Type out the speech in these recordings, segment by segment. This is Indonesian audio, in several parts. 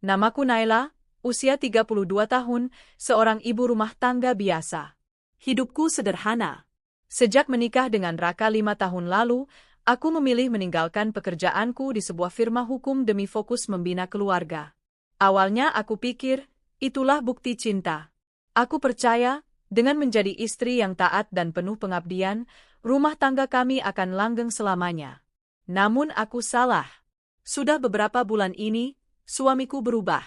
Namaku Naila, usia 32 tahun, seorang ibu rumah tangga biasa. Hidupku sederhana. Sejak menikah dengan Raka 5 tahun lalu, aku memilih meninggalkan pekerjaanku di sebuah firma hukum demi fokus membina keluarga. Awalnya aku pikir, itulah bukti cinta. Aku percaya, dengan menjadi istri yang taat dan penuh pengabdian, rumah tangga kami akan langgeng selamanya. Namun aku salah. Sudah beberapa bulan ini, suamiku berubah.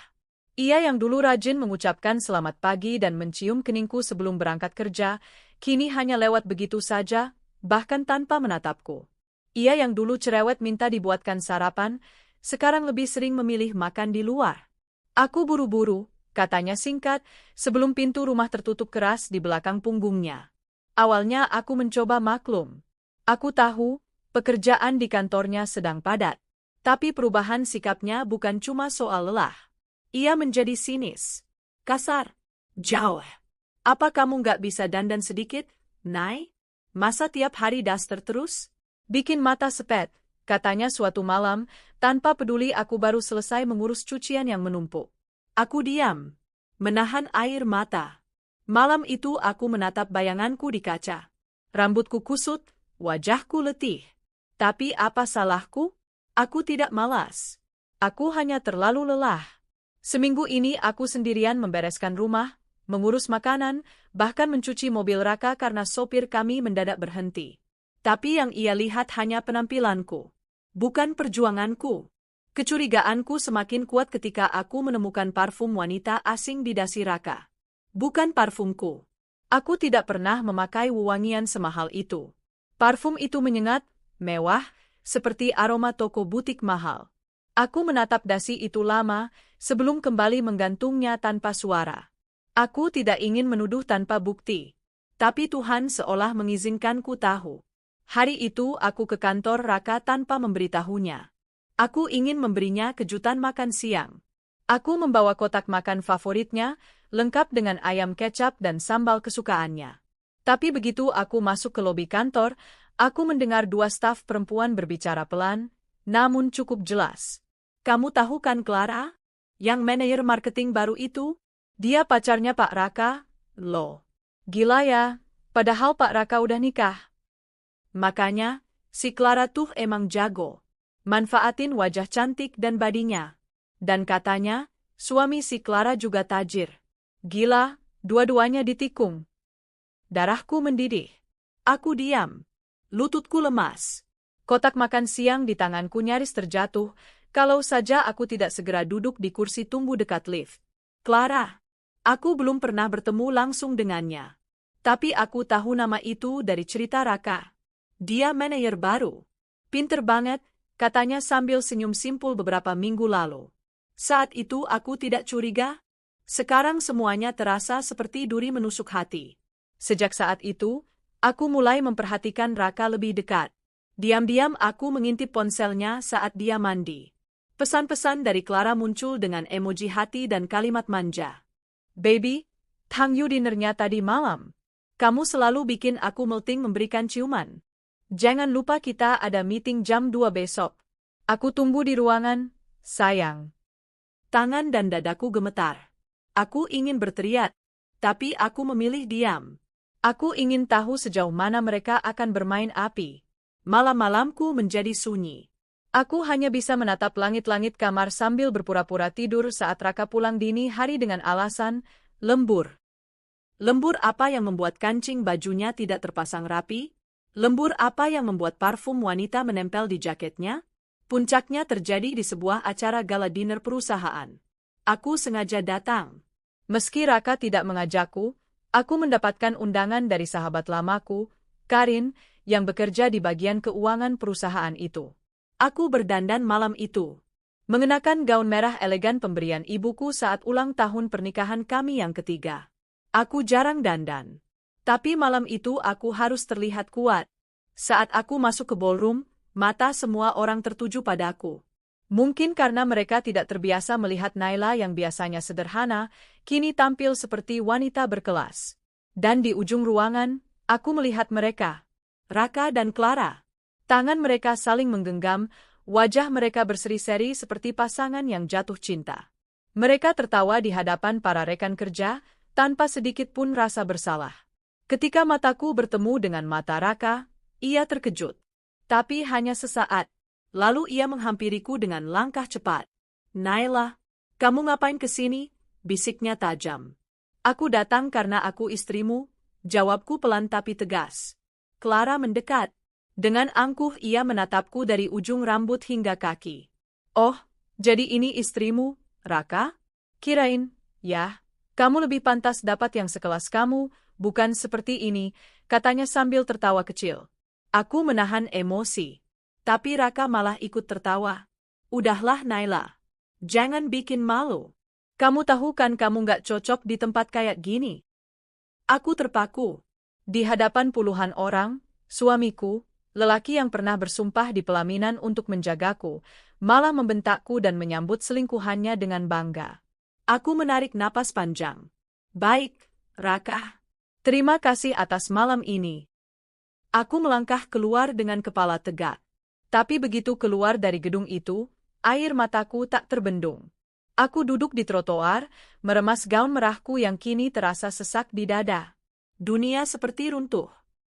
Ia yang dulu rajin mengucapkan selamat pagi dan mencium keningku sebelum berangkat kerja, kini hanya lewat begitu saja, bahkan tanpa menatapku. Ia yang dulu cerewet minta dibuatkan sarapan, sekarang lebih sering memilih makan di luar. Aku buru-buru, katanya singkat, sebelum pintu rumah tertutup keras di belakang punggungnya. Awalnya aku mencoba maklum. Aku tahu, pekerjaan di kantornya sedang padat. Tapi perubahan sikapnya bukan cuma soal lelah. Ia menjadi sinis, kasar, jauh. Apa kamu nggak bisa dandan sedikit, Nay? Masa tiap hari daster terus? Bikin mata sepet, katanya suatu malam, tanpa peduli aku baru selesai mengurus cucian yang menumpuk. Aku diam, menahan air mata. Malam itu aku menatap bayanganku di kaca. Rambutku kusut, wajahku letih. Tapi apa salahku? Aku tidak malas. Aku hanya terlalu lelah. Seminggu ini aku sendirian membereskan rumah, mengurus makanan, bahkan mencuci mobil Raka karena sopir kami mendadak berhenti. Tapi yang ia lihat hanya penampilanku, bukan perjuanganku. Kecurigaanku semakin kuat ketika aku menemukan parfum wanita asing di dasi Raka. Bukan parfumku. Aku tidak pernah memakai wewangian semahal itu. Parfum itu menyengat, mewah, seperti aroma toko butik mahal. Aku menatap dasi itu lama, sebelum kembali menggantungnya tanpa suara. Aku tidak ingin menuduh tanpa bukti. Tapi Tuhan seolah mengizinkanku tahu. Hari itu aku ke kantor Raka tanpa memberitahunya. Aku ingin memberinya kejutan makan siang. Aku membawa kotak makan favoritnya, lengkap dengan ayam kecap dan sambal kesukaannya. Tapi begitu aku masuk ke lobi kantor, aku mendengar dua staf perempuan berbicara pelan, namun cukup jelas. Kamu tahu kan Clara? Yang manajer marketing baru itu? Dia pacarnya Pak Raka, loh. Gila ya, padahal Pak Raka udah nikah. Makanya, si Clara tuh emang jago. Manfaatin wajah cantik dan badinya. Dan katanya, suami si Clara juga tajir. Gila, dua-duanya ditikung. Darahku mendidih. Aku diam. Lututku lemas. Kotak makan siang di tanganku nyaris terjatuh, kalau saja aku tidak segera duduk di kursi tunggu dekat lift. Clara. Aku belum pernah bertemu langsung dengannya. Tapi aku tahu nama itu dari cerita Raka. Dia manajer baru. Pinter banget, katanya sambil senyum simpul beberapa minggu lalu. Saat itu aku tidak curiga. Sekarang semuanya terasa seperti duri menusuk hati. Sejak saat itu, aku mulai memperhatikan Raka lebih dekat. Diam-diam aku mengintip ponselnya saat dia mandi. Pesan-pesan dari Clara muncul dengan emoji hati dan kalimat manja. Baby, Hangyu dinernya tadi malam. Kamu selalu bikin aku melting memberikan ciuman. Jangan lupa kita ada meeting jam 2 besok. Aku tunggu di ruangan, sayang. Tangan dan dadaku gemetar. Aku ingin berteriak, tapi aku memilih diam. Aku ingin tahu sejauh mana mereka akan bermain api. Malam-malamku menjadi sunyi. Aku hanya bisa menatap langit-langit kamar sambil berpura-pura tidur saat Raka pulang dini hari dengan alasan, lembur. Lembur apa yang membuat kancing bajunya tidak terpasang rapi? Lembur apa yang membuat parfum wanita menempel di jaketnya? Puncaknya terjadi di sebuah acara gala dinner perusahaan. Aku sengaja datang. Meski Raka tidak mengajakku, aku mendapatkan undangan dari sahabat lamaku, Karin, yang bekerja di bagian keuangan perusahaan itu. Aku berdandan malam itu. Mengenakan gaun merah elegan pemberian ibuku saat ulang tahun pernikahan kami yang ketiga. Aku jarang dandan. Tapi malam itu aku harus terlihat kuat. Saat aku masuk ke ballroom, mata semua orang tertuju padaku. Mungkin karena mereka tidak terbiasa melihat Naila yang biasanya sederhana, kini tampil seperti wanita berkelas. Dan di ujung ruangan, aku melihat mereka. Raka dan Clara. Tangan mereka saling menggenggam, wajah mereka berseri-seri seperti pasangan yang jatuh cinta. Mereka tertawa di hadapan para rekan kerja, tanpa sedikit pun rasa bersalah. Ketika mataku bertemu dengan mata Raka, ia terkejut. Tapi hanya sesaat. Lalu ia menghampiriku dengan langkah cepat. "Naila, kamu ngapain kesini?" bisiknya tajam. "Aku datang karena aku istrimu," jawabku pelan tapi tegas. Clara mendekat. Dengan angkuh ia menatapku dari ujung rambut hingga kaki. "Oh, jadi ini istrimu, Raka? Kirain, ya, kamu lebih pantas dapat yang sekelas kamu, bukan seperti ini," katanya sambil tertawa kecil. Aku menahan emosi. Tapi Raka malah ikut tertawa. "Udahlah Naila. Jangan bikin malu. Kamu tahu kan kamu nggak cocok di tempat kayak gini." Aku terpaku. Di hadapan puluhan orang, suamiku, lelaki yang pernah bersumpah di pelaminan untuk menjagaku, malah membentakku dan menyambut selingkuhannya dengan bangga. Aku menarik napas panjang. "Baik, Raka. Terima kasih atas malam ini." Aku melangkah keluar dengan kepala tegak. Tapi begitu keluar dari gedung itu, air mataku tak terbendung. Aku duduk di trotoar, meremas gaun merahku yang kini terasa sesak di dada. Dunia seperti runtuh.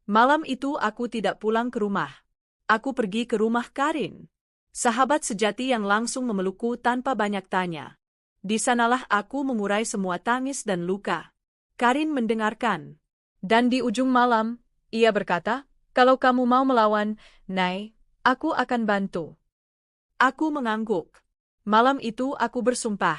Malam itu aku tidak pulang ke rumah. Aku pergi ke rumah Karin. Sahabat sejati yang langsung memelukku tanpa banyak tanya. Di sanalah aku mengurai semua tangis dan luka. Karin mendengarkan. Dan di ujung malam, ia berkata, "Kalau kamu mau melawan, Nay, aku akan bantu." Aku mengangguk. Malam itu aku bersumpah.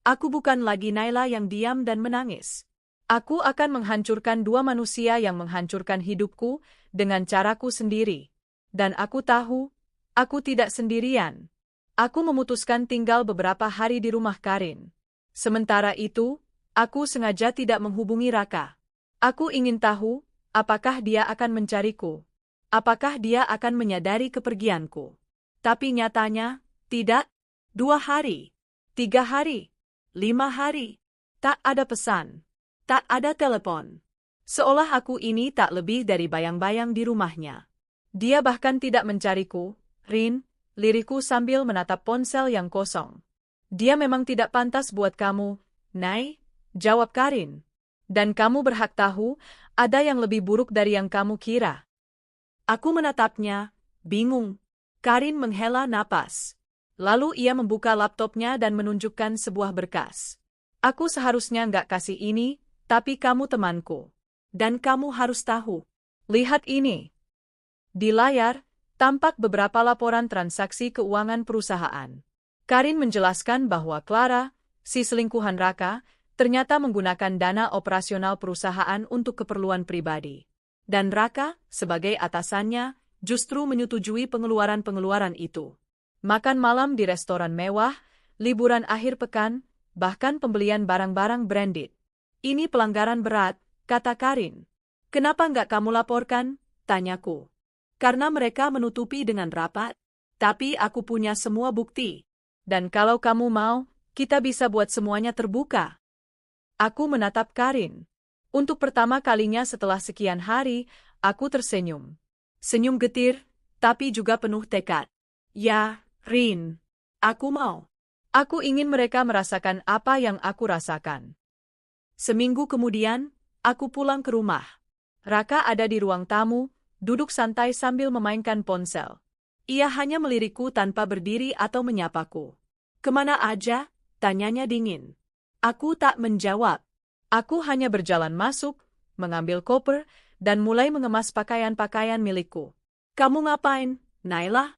Aku bukan lagi Naila yang diam dan menangis. Aku akan menghancurkan dua manusia yang menghancurkan hidupku dengan caraku sendiri. Dan aku tahu, aku tidak sendirian. Aku memutuskan tinggal beberapa hari di rumah Karin. Sementara itu, aku sengaja tidak menghubungi Raka. Aku ingin tahu, apakah dia akan mencariku? Apakah dia akan menyadari kepergianku? Tapi nyatanya, tidak. 2 hari, 3 hari, 5 hari. Tak ada pesan. Tak ada telepon. Seolah aku ini tak lebih dari bayang-bayang di rumahnya. Dia bahkan tidak mencariku, Rin, liriku sambil menatap ponsel yang kosong. "Dia memang tidak pantas buat kamu, Nay," jawab Karin. "Dan kamu berhak tahu, ada yang lebih buruk dari yang kamu kira." Aku menatapnya, bingung. Karin menghela napas. Lalu ia membuka laptopnya dan menunjukkan sebuah berkas. "Aku seharusnya nggak kasih ini, tapi kamu temanku. Dan kamu harus tahu. Lihat ini." Di layar, tampak beberapa laporan transaksi keuangan perusahaan. Karin menjelaskan bahwa Clara, si selingkuhan Raka, ternyata menggunakan dana operasional perusahaan untuk keperluan pribadi. Dan Raka, sebagai atasannya, justru menyetujui pengeluaran-pengeluaran itu. Makan malam di restoran mewah, liburan akhir pekan, bahkan pembelian barang-barang branded. "Ini pelanggaran berat," kata Karin. "Kenapa nggak kamu laporkan?" tanyaku. "Karena mereka menutupi dengan rapat. Tapi aku punya semua bukti. Dan kalau kamu mau, kita bisa buat semuanya terbuka." Aku menatap Karin. Untuk pertama kalinya setelah sekian hari, aku tersenyum. Senyum getir, tapi juga penuh tekad. "Ya, Rin, aku mau. Aku ingin mereka merasakan apa yang aku rasakan." Seminggu kemudian, aku pulang ke rumah. Raka ada di ruang tamu, duduk santai sambil memainkan ponsel. Ia hanya melirikku tanpa berdiri atau menyapaku. "Kemana aja?" tanyanya dingin. Aku tak menjawab. Aku hanya berjalan masuk, mengambil koper, dan mulai mengemas pakaian-pakaian milikku. "Kamu ngapain, Naila?"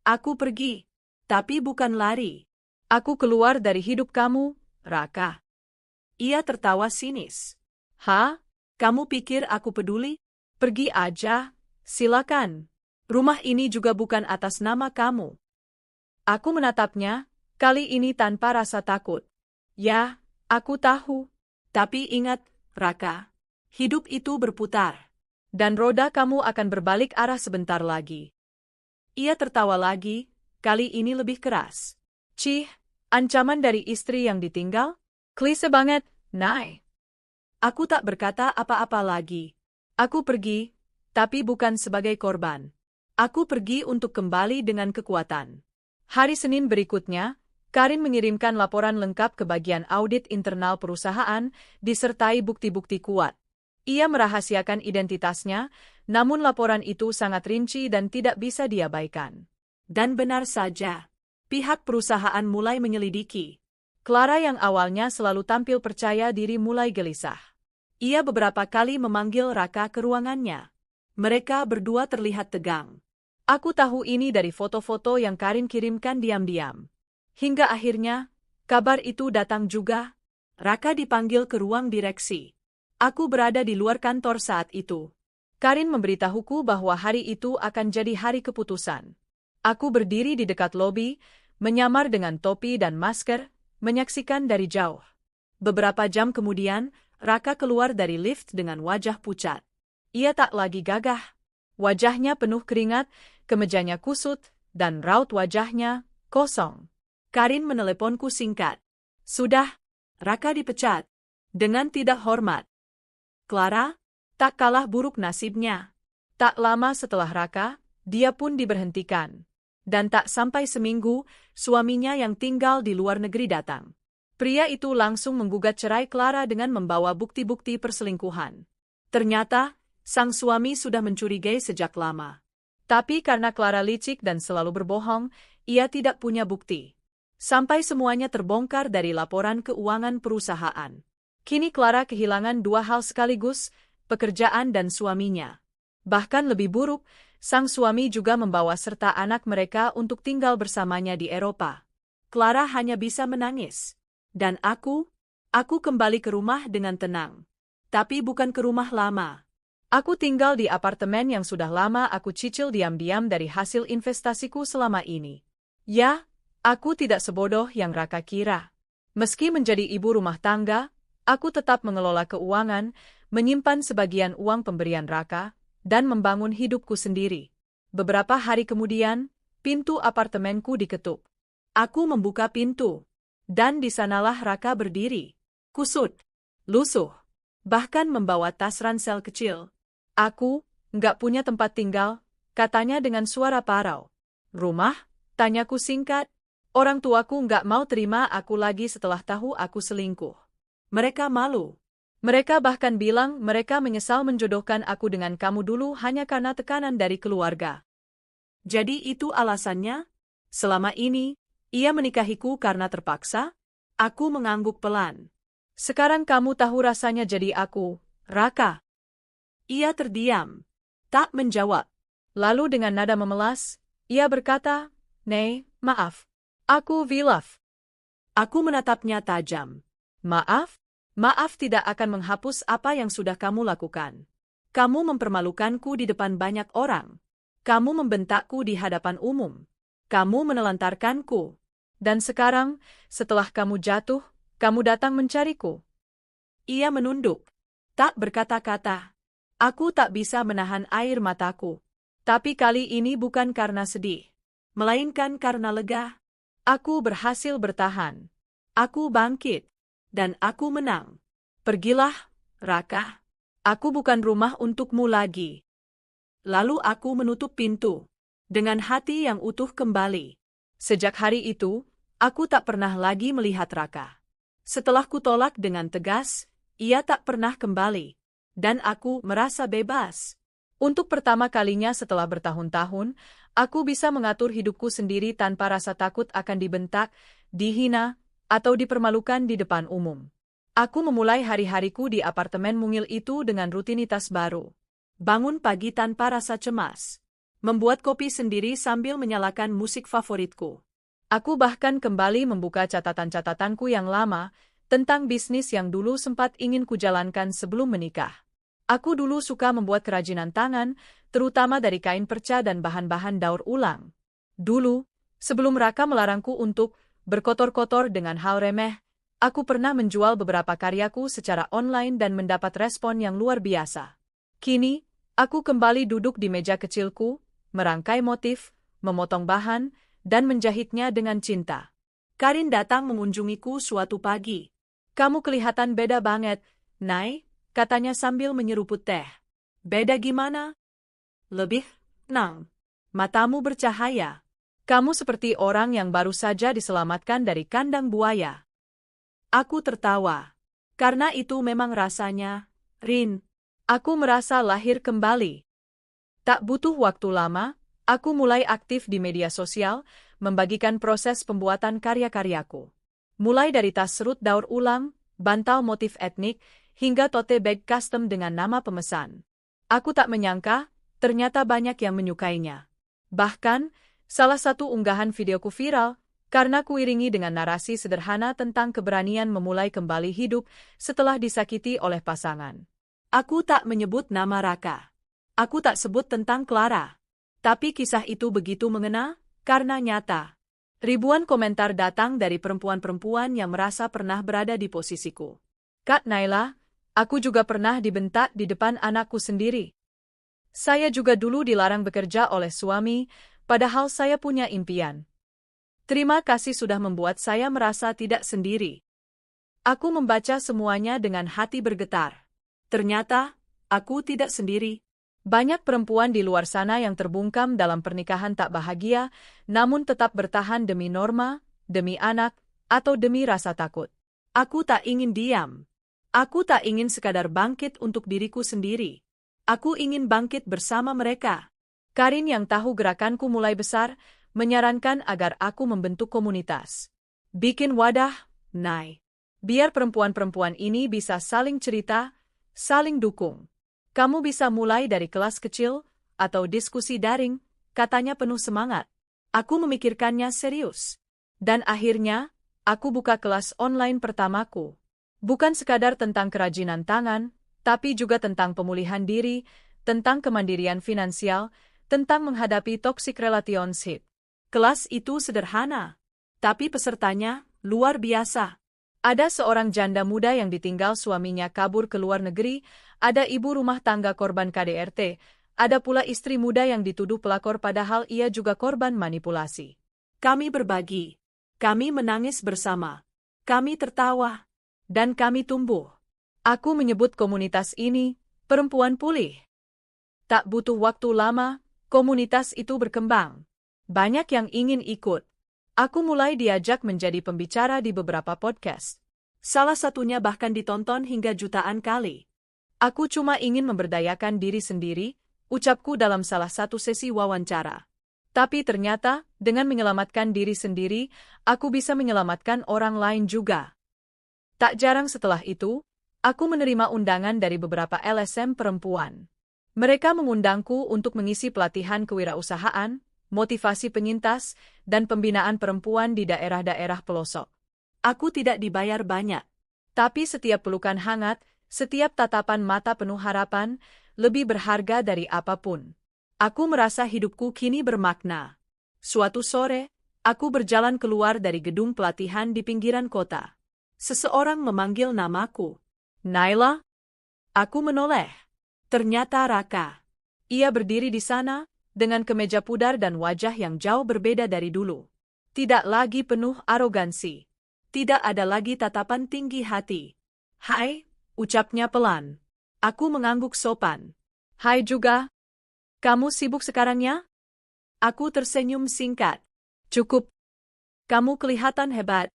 "Aku pergi. Tapi bukan lari. Aku keluar dari hidup kamu, Raka." Ia tertawa sinis. "Hah? Kamu pikir aku peduli? Pergi aja, silakan. Rumah ini juga bukan atas nama kamu." Aku menatapnya, kali ini tanpa rasa takut. "Ya, aku tahu. Tapi ingat, Raka, hidup itu berputar. Dan roda kamu akan berbalik arah sebentar lagi." Ia tertawa lagi, kali ini lebih keras. "Cih, ancaman dari istri yang ditinggal? Klise banget, Nay." Aku tak berkata apa-apa lagi. Aku pergi, tapi bukan sebagai korban. Aku pergi untuk kembali dengan kekuatan. Hari Senin berikutnya, Karin mengirimkan laporan lengkap ke bagian audit internal perusahaan, disertai bukti-bukti kuat. Ia merahasiakan identitasnya, namun laporan itu sangat rinci dan tidak bisa diabaikan. Dan benar saja, pihak perusahaan mulai menyelidiki. Clara yang awalnya selalu tampil percaya diri mulai gelisah. Ia beberapa kali memanggil Raka ke ruangannya. Mereka berdua terlihat tegang. Aku tahu ini dari foto-foto yang Karin kirimkan diam-diam. Hingga akhirnya, kabar itu datang juga. Raka dipanggil ke ruang direksi. Aku berada di luar kantor saat itu. Karin memberitahuku bahwa hari itu akan jadi hari keputusan. Aku berdiri di dekat lobi, menyamar dengan topi dan masker, menyaksikan dari jauh. Beberapa jam kemudian, Raka keluar dari lift dengan wajah pucat. Ia tak lagi gagah. Wajahnya penuh keringat, kemejanya kusut, dan raut wajahnya kosong. Karin meneleponku singkat. Sudah, Raka dipecat. Dengan tidak hormat. Clara, tak kalah buruk nasibnya. Tak lama setelah Raka, dia pun diberhentikan. Dan tak sampai seminggu, suaminya yang tinggal di luar negeri datang. Pria itu langsung menggugat cerai Clara dengan membawa bukti-bukti perselingkuhan. Ternyata, sang suami sudah mencurigai sejak lama. Tapi karena Clara licik dan selalu berbohong, ia tidak punya bukti. Sampai semuanya terbongkar dari laporan keuangan perusahaan. Kini Clara kehilangan dua hal sekaligus, pekerjaan dan suaminya. Bahkan lebih buruk, sang suami juga membawa serta anak mereka untuk tinggal bersamanya di Eropa. Clara hanya bisa menangis. Dan aku kembali ke rumah dengan tenang. Tapi bukan ke rumah lama. Aku tinggal di apartemen yang sudah lama aku cicil diam-diam dari hasil investasiku selama ini. Ya, aku tidak sebodoh yang Raka kira. Meski menjadi ibu rumah tangga, aku tetap mengelola keuangan, menyimpan sebagian uang pemberian Raka, dan membangun hidupku sendiri. Beberapa hari kemudian, pintu apartemenku diketuk. Aku membuka pintu, dan di sanalah Raka berdiri. Kusut, lusuh, bahkan membawa tas ransel kecil. Aku nggak punya tempat tinggal, katanya dengan suara parau. Rumah? Tanyaku singkat. Orang tuaku nggak mau terima aku lagi setelah tahu aku selingkuh. Mereka malu. Mereka bahkan bilang mereka menyesal menjodohkan aku dengan kamu dulu hanya karena tekanan dari keluarga. Jadi itu alasannya? Selama ini, ia menikahiku karena terpaksa? Aku mengangguk pelan. Sekarang kamu tahu rasanya jadi aku, Raka. Ia terdiam. Tak menjawab. Lalu dengan nada memelas, ia berkata, "Nei, maaf. Aku Vilaf." Aku menatapnya tajam. Maaf? Maaf tidak akan menghapus apa yang sudah kamu lakukan. Kamu mempermalukanku di depan banyak orang. Kamu membentakku di hadapan umum. Kamu menelantarkanku. Dan sekarang, setelah kamu jatuh, kamu datang mencariku. Ia menunduk. Tak berkata-kata. Aku tak bisa menahan air mataku. Tapi kali ini bukan karena sedih. Melainkan karena lega. Aku berhasil bertahan. Aku bangkit. Dan aku menang. Pergilah, Raka. Aku bukan rumah untukmu lagi. Lalu aku menutup pintu. Dengan hati yang utuh kembali. Sejak hari itu, aku tak pernah lagi melihat Raka. Setelah kutolak dengan tegas, ia tak pernah kembali. Dan aku merasa bebas. Untuk pertama kalinya setelah bertahun-tahun, aku bisa mengatur hidupku sendiri tanpa rasa takut akan dibentak, dihina, atau dipermalukan di depan umum. Aku memulai hari-hariku di apartemen mungil itu dengan rutinitas baru. Bangun pagi tanpa rasa cemas. Membuat kopi sendiri sambil menyalakan musik favoritku. Aku bahkan kembali membuka catatan-catatanku yang lama tentang bisnis yang dulu sempat ingin kujalankan sebelum menikah. Aku dulu suka membuat kerajinan tangan, terutama dari kain perca dan bahan-bahan daur ulang. Dulu, sebelum Raka melarangku untuk berkotor-kotor dengan hal remeh, aku pernah menjual beberapa karyaku secara online dan mendapat respon yang luar biasa. Kini, aku kembali duduk di meja kecilku, merangkai motif, memotong bahan, dan menjahitnya dengan cinta. Karin datang mengunjungiku suatu pagi. "Kamu kelihatan beda banget, Nay," katanya sambil menyeruput teh. "Beda gimana?" "Lebih tenang. Matamu bercahaya." Kamu seperti orang yang baru saja diselamatkan dari kandang buaya. Aku tertawa. Karena itu memang rasanya, Rin. Aku merasa lahir kembali. Tak butuh waktu lama, aku mulai aktif di media sosial, membagikan proses pembuatan karya-karyaku. Mulai dari tas serut daur ulang, bantal motif etnik, hingga tote bag custom dengan nama pemesan. Aku tak menyangka, ternyata banyak yang menyukainya. Bahkan, salah satu unggahan videoku viral, karena kuiringi dengan narasi sederhana tentang keberanian memulai kembali hidup setelah disakiti oleh pasangan. Aku tak menyebut nama Raka. Aku tak sebut tentang Clara. Tapi kisah itu begitu mengena, karena nyata. Ribuan komentar datang dari perempuan-perempuan yang merasa pernah berada di posisiku. Kak Naila, aku juga pernah dibentak di depan anakku sendiri. Saya juga dulu dilarang bekerja oleh suami, padahal saya punya impian. Terima kasih sudah membuat saya merasa tidak sendiri. Aku membaca semuanya dengan hati bergetar. Ternyata, aku tidak sendiri. Banyak perempuan di luar sana yang terbungkam dalam pernikahan tak bahagia, namun tetap bertahan demi norma, demi anak, atau demi rasa takut. Aku tak ingin diam. Aku tak ingin sekadar bangkit untuk diriku sendiri. Aku ingin bangkit bersama mereka. Karin yang tahu gerakanku mulai besar, menyarankan agar aku membentuk komunitas. Bikin wadah, Nay. Biar perempuan-perempuan ini bisa saling cerita, saling dukung. Kamu bisa mulai dari kelas kecil, atau diskusi daring, katanya penuh semangat. Aku memikirkannya serius. Dan akhirnya, aku buka kelas online pertamaku. Bukan sekadar tentang kerajinan tangan, tapi juga tentang pemulihan diri, tentang kemandirian finansial, tentang menghadapi toxic relationship. Kelas itu sederhana, tapi pesertanya luar biasa. Ada seorang janda muda yang ditinggal suaminya kabur ke luar negeri, ada ibu rumah tangga korban KDRT, ada pula istri muda yang dituduh pelakor padahal ia juga korban manipulasi. Kami berbagi, kami menangis bersama, kami tertawa, dan kami tumbuh. Aku menyebut komunitas ini perempuan pulih. Tak butuh waktu lama, komunitas itu berkembang. Banyak yang ingin ikut. Aku mulai diajak menjadi pembicara di beberapa podcast. Salah satunya bahkan ditonton hingga jutaan kali. Aku cuma ingin memberdayakan diri sendiri, ucapku dalam salah satu sesi wawancara. Tapi ternyata, dengan menyelamatkan diri sendiri, aku bisa menyelamatkan orang lain juga. Tak jarang setelah itu, aku menerima undangan dari beberapa LSM perempuan. Mereka mengundangku untuk mengisi pelatihan kewirausahaan, motivasi penyintas, dan pembinaan perempuan di daerah-daerah pelosok. Aku tidak dibayar banyak. Tapi setiap pelukan hangat, setiap tatapan mata penuh harapan, lebih berharga dari apapun. Aku merasa hidupku kini bermakna. Suatu sore, aku berjalan keluar dari gedung pelatihan di pinggiran kota. Seseorang memanggil namaku. Naila? Aku menoleh. Ternyata Raka. Ia berdiri di sana, dengan kemeja pudar dan wajah yang jauh berbeda dari dulu. Tidak lagi penuh arogansi. Tidak ada lagi tatapan tinggi hati. Hai, ucapnya pelan. Aku mengangguk sopan. Hai juga. Kamu sibuk sekarang ya? Aku tersenyum singkat. Cukup. Kamu kelihatan hebat.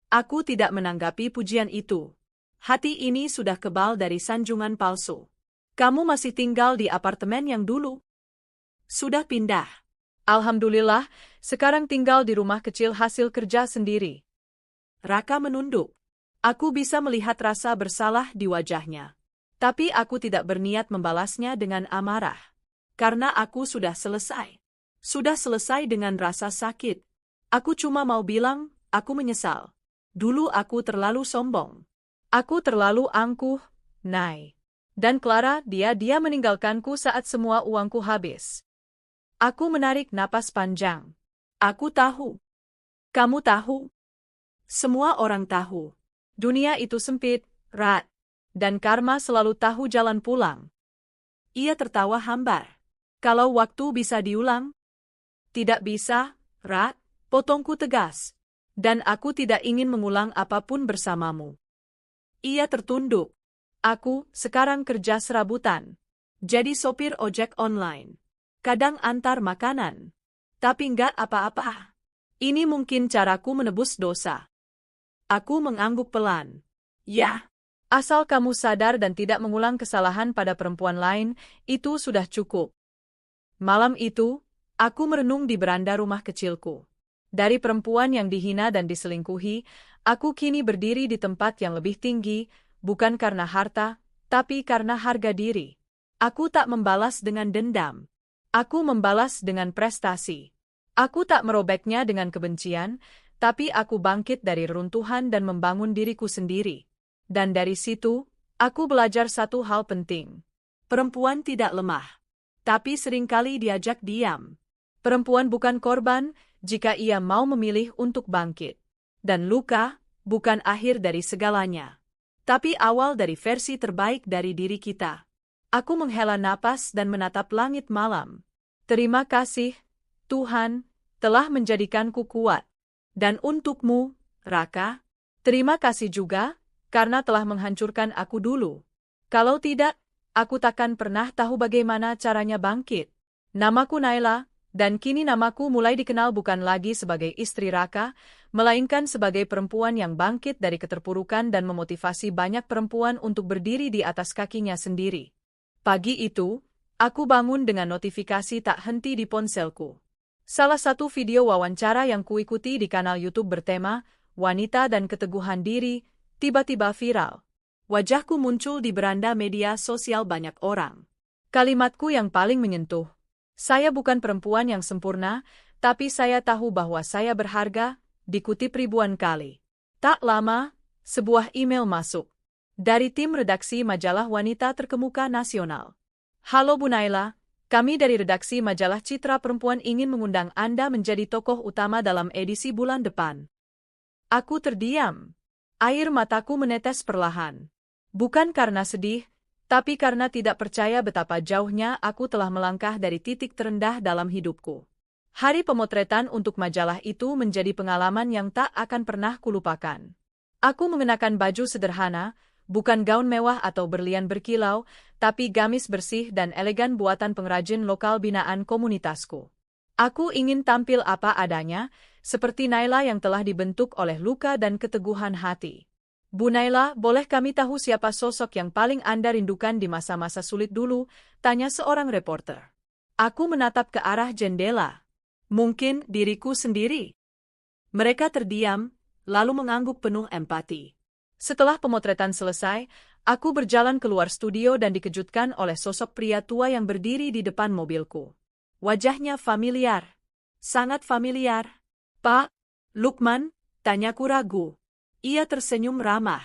Aku tidak menanggapi pujian itu. Hati ini sudah kebal dari sanjungan palsu. Kamu masih tinggal di apartemen yang dulu? Sudah pindah. Alhamdulillah, sekarang tinggal di rumah kecil hasil kerja sendiri. Raka menunduk. Aku bisa melihat rasa bersalah di wajahnya. Tapi aku tidak berniat membalasnya dengan amarah. Karena aku sudah selesai. Sudah selesai dengan rasa sakit. Aku cuma mau bilang, aku menyesal. Dulu aku terlalu sombong. Aku terlalu angkuh, Nay. Dan Clara, dia meninggalkanku saat semua uangku habis. Aku menarik napas panjang. Aku tahu. Kamu tahu. Semua orang tahu. Dunia itu sempit, Rat. Dan karma selalu tahu jalan pulang. Ia tertawa hambar. Kalau waktu bisa diulang? Tidak bisa, Rat, potongku tegas. Dan aku tidak ingin mengulang apapun bersamamu. Ia tertunduk. Aku sekarang kerja serabutan. Jadi sopir ojek online. Kadang antar makanan. Tapi enggak apa-apa. Ini mungkin caraku menebus dosa. Aku mengangguk pelan. Ya, asal kamu sadar dan tidak mengulang kesalahan pada perempuan lain, itu sudah cukup. Malam itu, aku merenung di beranda rumah kecilku. Dari perempuan yang dihina dan diselingkuhi, aku kini berdiri di tempat yang lebih tinggi, bukan karena harta, tapi karena harga diri. Aku tak membalas dengan dendam. Aku membalas dengan prestasi. Aku tak merobeknya dengan kebencian, tapi aku bangkit dari reruntuhan dan membangun diriku sendiri. Dan dari situ, aku belajar satu hal penting. Perempuan tidak lemah, tapi seringkali diajak diam. Perempuan bukan korban jika ia mau memilih untuk bangkit. Dan luka bukan akhir dari segalanya, tapi awal dari versi terbaik dari diri kita. Aku menghela napas dan menatap langit malam. Terima kasih, Tuhan, telah menjadikanku kuat. Dan untukmu, Raka, terima kasih juga, karena telah menghancurkan aku dulu. Kalau tidak, aku takkan pernah tahu bagaimana caranya bangkit. Namaku Naila, dan kini namaku mulai dikenal bukan lagi sebagai istri Raka, melainkan sebagai perempuan yang bangkit dari keterpurukan dan memotivasi banyak perempuan untuk berdiri di atas kakinya sendiri. Pagi itu, aku bangun dengan notifikasi tak henti di ponselku. Salah satu video wawancara yang kuikuti di kanal YouTube bertema Wanita dan Keteguhan Diri tiba-tiba viral. Wajahku muncul di beranda media sosial banyak orang. Kalimatku yang paling menyentuh. Saya bukan perempuan yang sempurna, tapi saya tahu bahwa saya berharga, dikutip ribuan kali. Tak lama, sebuah email masuk. Dari tim redaksi majalah wanita terkemuka nasional. Halo Bu Naila, kami dari redaksi majalah Citra Perempuan ingin mengundang Anda menjadi tokoh utama dalam edisi bulan depan. Aku terdiam. Air mataku menetes perlahan. Bukan karena sedih, tapi karena tidak percaya betapa jauhnya aku telah melangkah dari titik terendah dalam hidupku. Hari pemotretan untuk majalah itu menjadi pengalaman yang tak akan pernah kulupakan. Aku mengenakan baju sederhana, bukan gaun mewah atau berlian berkilau, tapi gamis bersih dan elegan buatan pengrajin lokal binaan komunitasku. Aku ingin tampil apa adanya, seperti Naila yang telah dibentuk oleh luka dan keteguhan hati. Bu Naila, boleh kami tahu siapa sosok yang paling Anda rindukan di masa-masa sulit dulu? Tanya seorang reporter. Aku menatap ke arah jendela. Mungkin diriku sendiri. Mereka terdiam, lalu mengangguk penuh empati. Setelah pemotretan selesai, aku berjalan keluar studio dan dikejutkan oleh sosok pria tua yang berdiri di depan mobilku. Wajahnya familiar. Sangat familiar. Pak, Lukman, tanyaku ragu. Ia tersenyum ramah.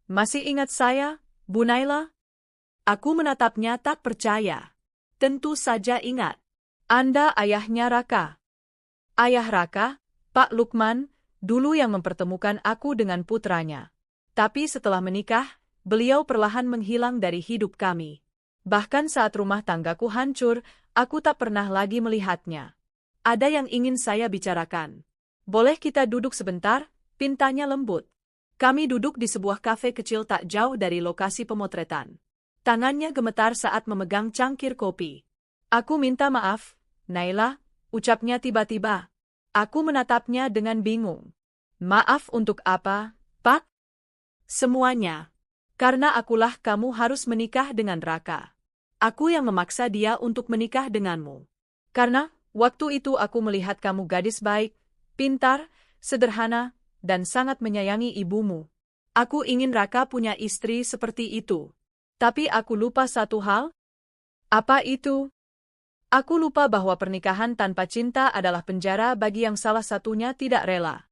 Masih ingat saya, Bu Naila? Aku menatapnya tak percaya. Tentu saja ingat. Anda ayahnya Raka. Ayah Raka, Pak Lukman, dulu yang mempertemukan aku dengan putranya. Tapi setelah menikah, beliau perlahan menghilang dari hidup kami. Bahkan saat rumah tanggaku hancur, aku tak pernah lagi melihatnya. Ada yang ingin saya bicarakan. Boleh kita duduk sebentar? Pintanya lembut. Kami duduk di sebuah kafe kecil tak jauh dari lokasi pemotretan. Tangannya gemetar saat memegang cangkir kopi. Aku minta maaf, Naila, ucapnya tiba-tiba. Aku menatapnya dengan bingung. Maaf untuk apa, Pak? Semuanya. Karena akulah kamu harus menikah dengan Raka. Aku yang memaksa dia untuk menikah denganmu. Karena, waktu itu aku melihat kamu gadis baik, pintar, sederhana, dan sangat menyayangi ibumu. Aku ingin Raka punya istri seperti itu. Tapi aku lupa satu hal. Apa itu? Aku lupa bahwa pernikahan tanpa cinta adalah penjara bagi yang salah satunya tidak rela.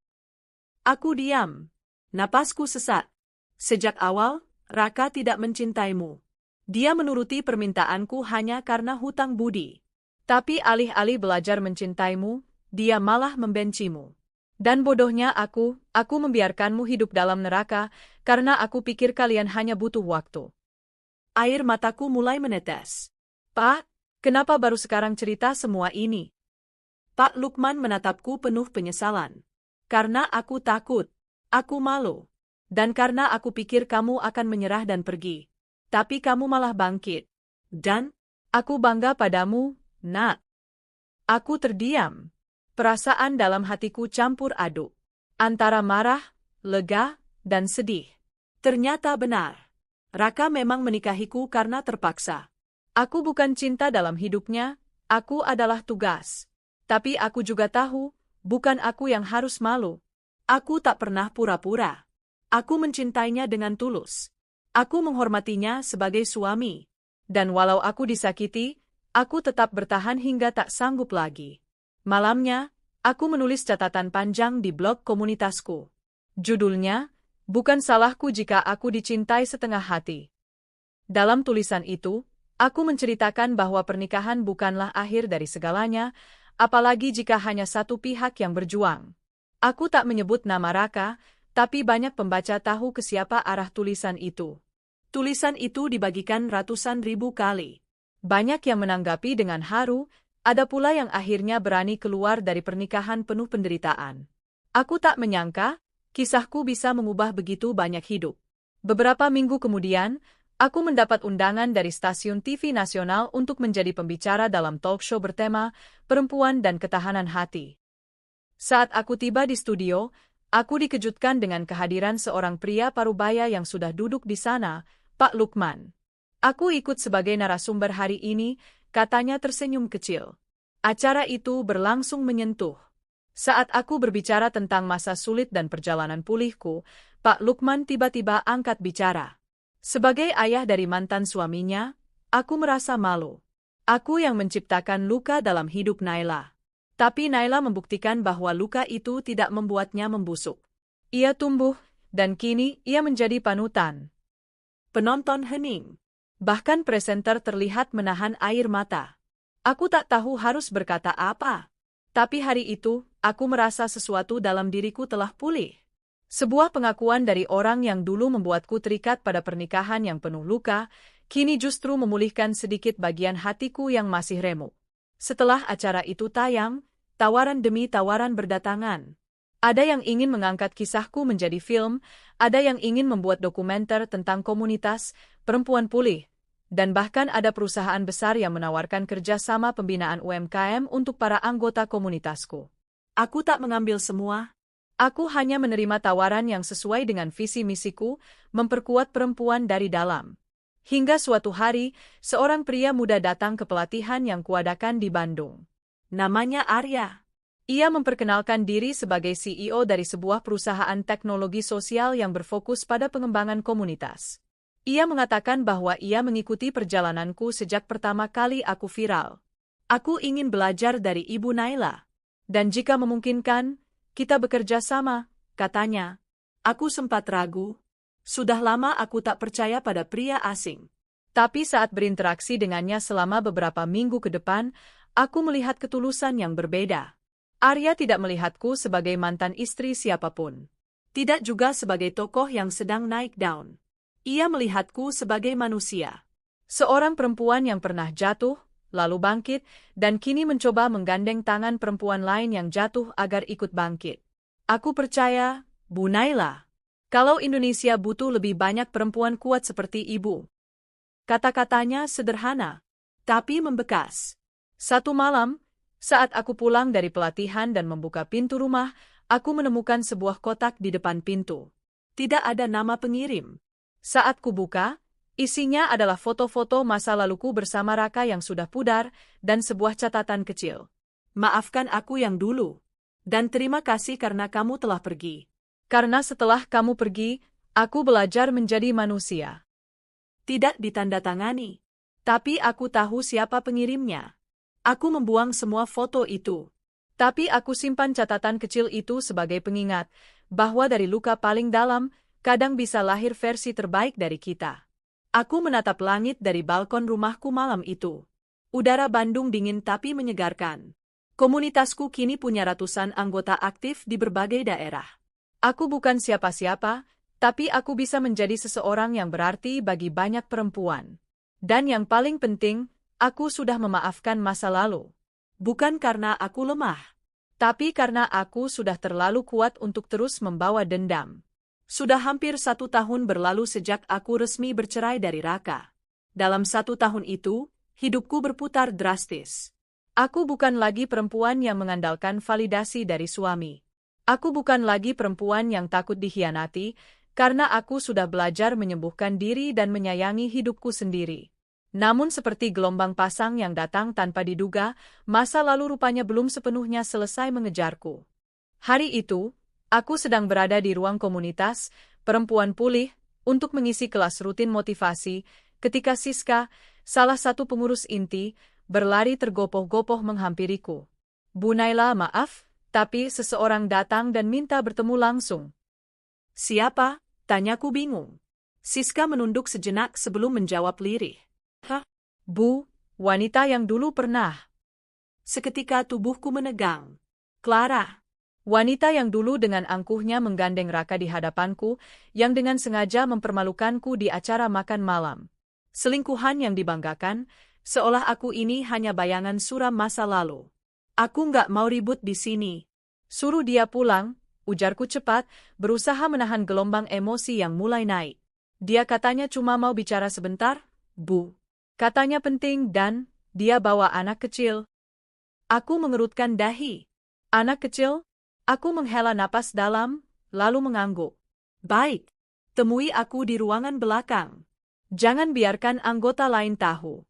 Aku diam. Napasku sesak. Sejak awal, Raka tidak mencintaimu. Dia menuruti permintaanku hanya karena hutang budi. Tapi alih-alih belajar mencintaimu, dia malah membencimu. Dan bodohnya aku membiarkanmu hidup dalam neraka, karena aku pikir kalian hanya butuh waktu. Air mataku mulai menetes. Pak, kenapa baru sekarang cerita semua ini? Pak Lukman menatapku penuh penyesalan. Karena aku takut. Aku malu. Dan karena aku pikir kamu akan menyerah dan pergi. Tapi kamu malah bangkit. Dan, aku bangga padamu, Nak. Aku terdiam. Perasaan dalam hatiku campur aduk. Antara marah, lega, dan sedih. Ternyata benar. Raka memang menikahiku karena terpaksa. Aku bukan cinta dalam hidupnya, aku adalah tugas. Tapi aku juga tahu, bukan aku yang harus malu. Aku tak pernah pura-pura. Aku mencintainya dengan tulus. Aku menghormatinya sebagai suami. Dan walau aku disakiti, aku tetap bertahan hingga tak sanggup lagi. Malamnya, aku menulis catatan panjang di blog komunitasku. Judulnya, "Bukan salahku jika aku dicintai setengah hati." Dalam tulisan itu, aku menceritakan bahwa pernikahan bukanlah akhir dari segalanya, apalagi jika hanya satu pihak yang berjuang. Aku tak menyebut nama Raka, tapi banyak pembaca tahu ke siapa arah tulisan itu. Tulisan itu dibagikan ratusan ribu kali. Banyak yang menanggapi dengan haru, ada pula yang akhirnya berani keluar dari pernikahan penuh penderitaan. Aku tak menyangka, kisahku bisa mengubah begitu banyak hidup. Beberapa minggu kemudian, aku mendapat undangan dari stasiun TV nasional untuk menjadi pembicara dalam talk show bertema Perempuan dan Ketahanan Hati. Saat aku tiba di studio, aku dikejutkan dengan kehadiran seorang pria parubaya yang sudah duduk di sana, Pak Lukman. Aku ikut sebagai narasumber hari ini, katanya tersenyum kecil. Acara itu berlangsung menyentuh. Saat aku berbicara tentang masa sulit dan perjalanan pulihku, Pak Lukman tiba-tiba angkat bicara. Sebagai ayah dari mantan suaminya, aku merasa malu. Aku yang menciptakan luka dalam hidup Naila. Tapi Naila membuktikan bahwa luka itu tidak membuatnya membusuk. Ia tumbuh, dan kini ia menjadi panutan. Penonton hening. Bahkan presenter terlihat menahan air mata. Aku tak tahu harus berkata apa. Tapi hari itu, aku merasa sesuatu dalam diriku telah pulih. Sebuah pengakuan dari orang yang dulu membuatku terikat pada pernikahan yang penuh luka, kini justru memulihkan sedikit bagian hatiku yang masih remuk. Setelah acara itu tayang, tawaran demi tawaran berdatangan. Ada yang ingin mengangkat kisahku menjadi film, ada yang ingin membuat dokumenter tentang komunitas perempuan pulih, dan bahkan ada perusahaan besar yang menawarkan kerjasama pembinaan UMKM untuk para anggota komunitasku. Aku tak mengambil semua. Aku hanya menerima tawaran yang sesuai dengan visi misiku, memperkuat perempuan dari dalam. Hingga suatu hari, seorang pria muda datang ke pelatihan yang kuadakan di Bandung. Namanya Arya. Ia memperkenalkan diri sebagai CEO dari sebuah perusahaan teknologi sosial yang berfokus pada pengembangan komunitas. Ia mengatakan bahwa ia mengikuti perjalananku sejak pertama kali aku viral. Aku ingin belajar dari Ibu Naila. Dan jika memungkinkan, kita bekerja sama, katanya. Aku sempat ragu. Sudah lama aku tak percaya pada pria asing. Tapi saat berinteraksi dengannya selama beberapa minggu ke depan, aku melihat ketulusan yang berbeda. Arya tidak melihatku sebagai mantan istri siapapun. Tidak juga sebagai tokoh yang sedang naik daun. Ia melihatku sebagai manusia. Seorang perempuan yang pernah jatuh, lalu bangkit, dan kini mencoba menggandeng tangan perempuan lain yang jatuh agar ikut bangkit. Aku percaya, Bu Naila, kalau Indonesia butuh lebih banyak perempuan kuat seperti ibu. Kata-katanya sederhana, tapi membekas. Satu malam, saat aku pulang dari pelatihan dan membuka pintu rumah, aku menemukan sebuah kotak di depan pintu. Tidak ada nama pengirim. Saat kubuka, isinya adalah foto-foto masa laluku bersama Raka yang sudah pudar dan sebuah catatan kecil. Maafkan aku yang dulu. Dan terima kasih karena kamu telah pergi. Karena setelah kamu pergi, aku belajar menjadi manusia. Tidak ditandatangani. Tapi aku tahu siapa pengirimnya. Aku membuang semua foto itu. Tapi aku simpan catatan kecil itu sebagai pengingat, bahwa dari luka paling dalam, kadang bisa lahir versi terbaik dari kita. Aku menatap langit dari balkon rumahku malam itu. Udara Bandung dingin tapi menyegarkan. Komunitasku kini punya ratusan anggota aktif di berbagai daerah. Aku bukan siapa-siapa, tapi aku bisa menjadi seseorang yang berarti bagi banyak perempuan. Dan yang paling penting, aku sudah memaafkan masa lalu. Bukan karena aku lemah, tapi karena aku sudah terlalu kuat untuk terus membawa dendam. Sudah hampir 1 tahun berlalu sejak aku resmi bercerai dari Raka. Dalam 1 tahun itu, hidupku berputar drastis. Aku bukan lagi perempuan yang mengandalkan validasi dari suami. Aku bukan lagi perempuan yang takut dikhianati, karena aku sudah belajar menyembuhkan diri dan menyayangi hidupku sendiri. Namun seperti gelombang pasang yang datang tanpa diduga, masa lalu rupanya belum sepenuhnya selesai mengejarku. Hari itu, aku sedang berada di ruang komunitas, perempuan pulih, untuk mengisi kelas rutin motivasi, ketika Siska, salah satu pengurus inti, berlari tergopoh-gopoh menghampiriku. Bu Naila, maaf, tapi seseorang datang dan minta bertemu langsung. Siapa? Tanyaku bingung. Siska menunduk sejenak sebelum menjawab lirih. Hah? Bu, wanita yang dulu pernah. Seketika tubuhku menegang. Clara. Wanita yang dulu dengan angkuhnya menggandeng Raka di hadapanku, yang dengan sengaja mempermalukanku di acara makan malam. Selingkuhan yang dibanggakan, seolah aku ini hanya bayangan suram masa lalu. Aku nggak mau ribut di sini. Suruh dia pulang, ujarku cepat, berusaha menahan gelombang emosi yang mulai naik. Dia katanya cuma mau bicara sebentar, Bu. Katanya penting dan, dia bawa anak kecil. Aku mengerutkan dahi. Anak kecil? Aku menghela napas dalam, lalu mengangguk. Baik, temui aku di ruangan belakang. Jangan biarkan anggota lain tahu.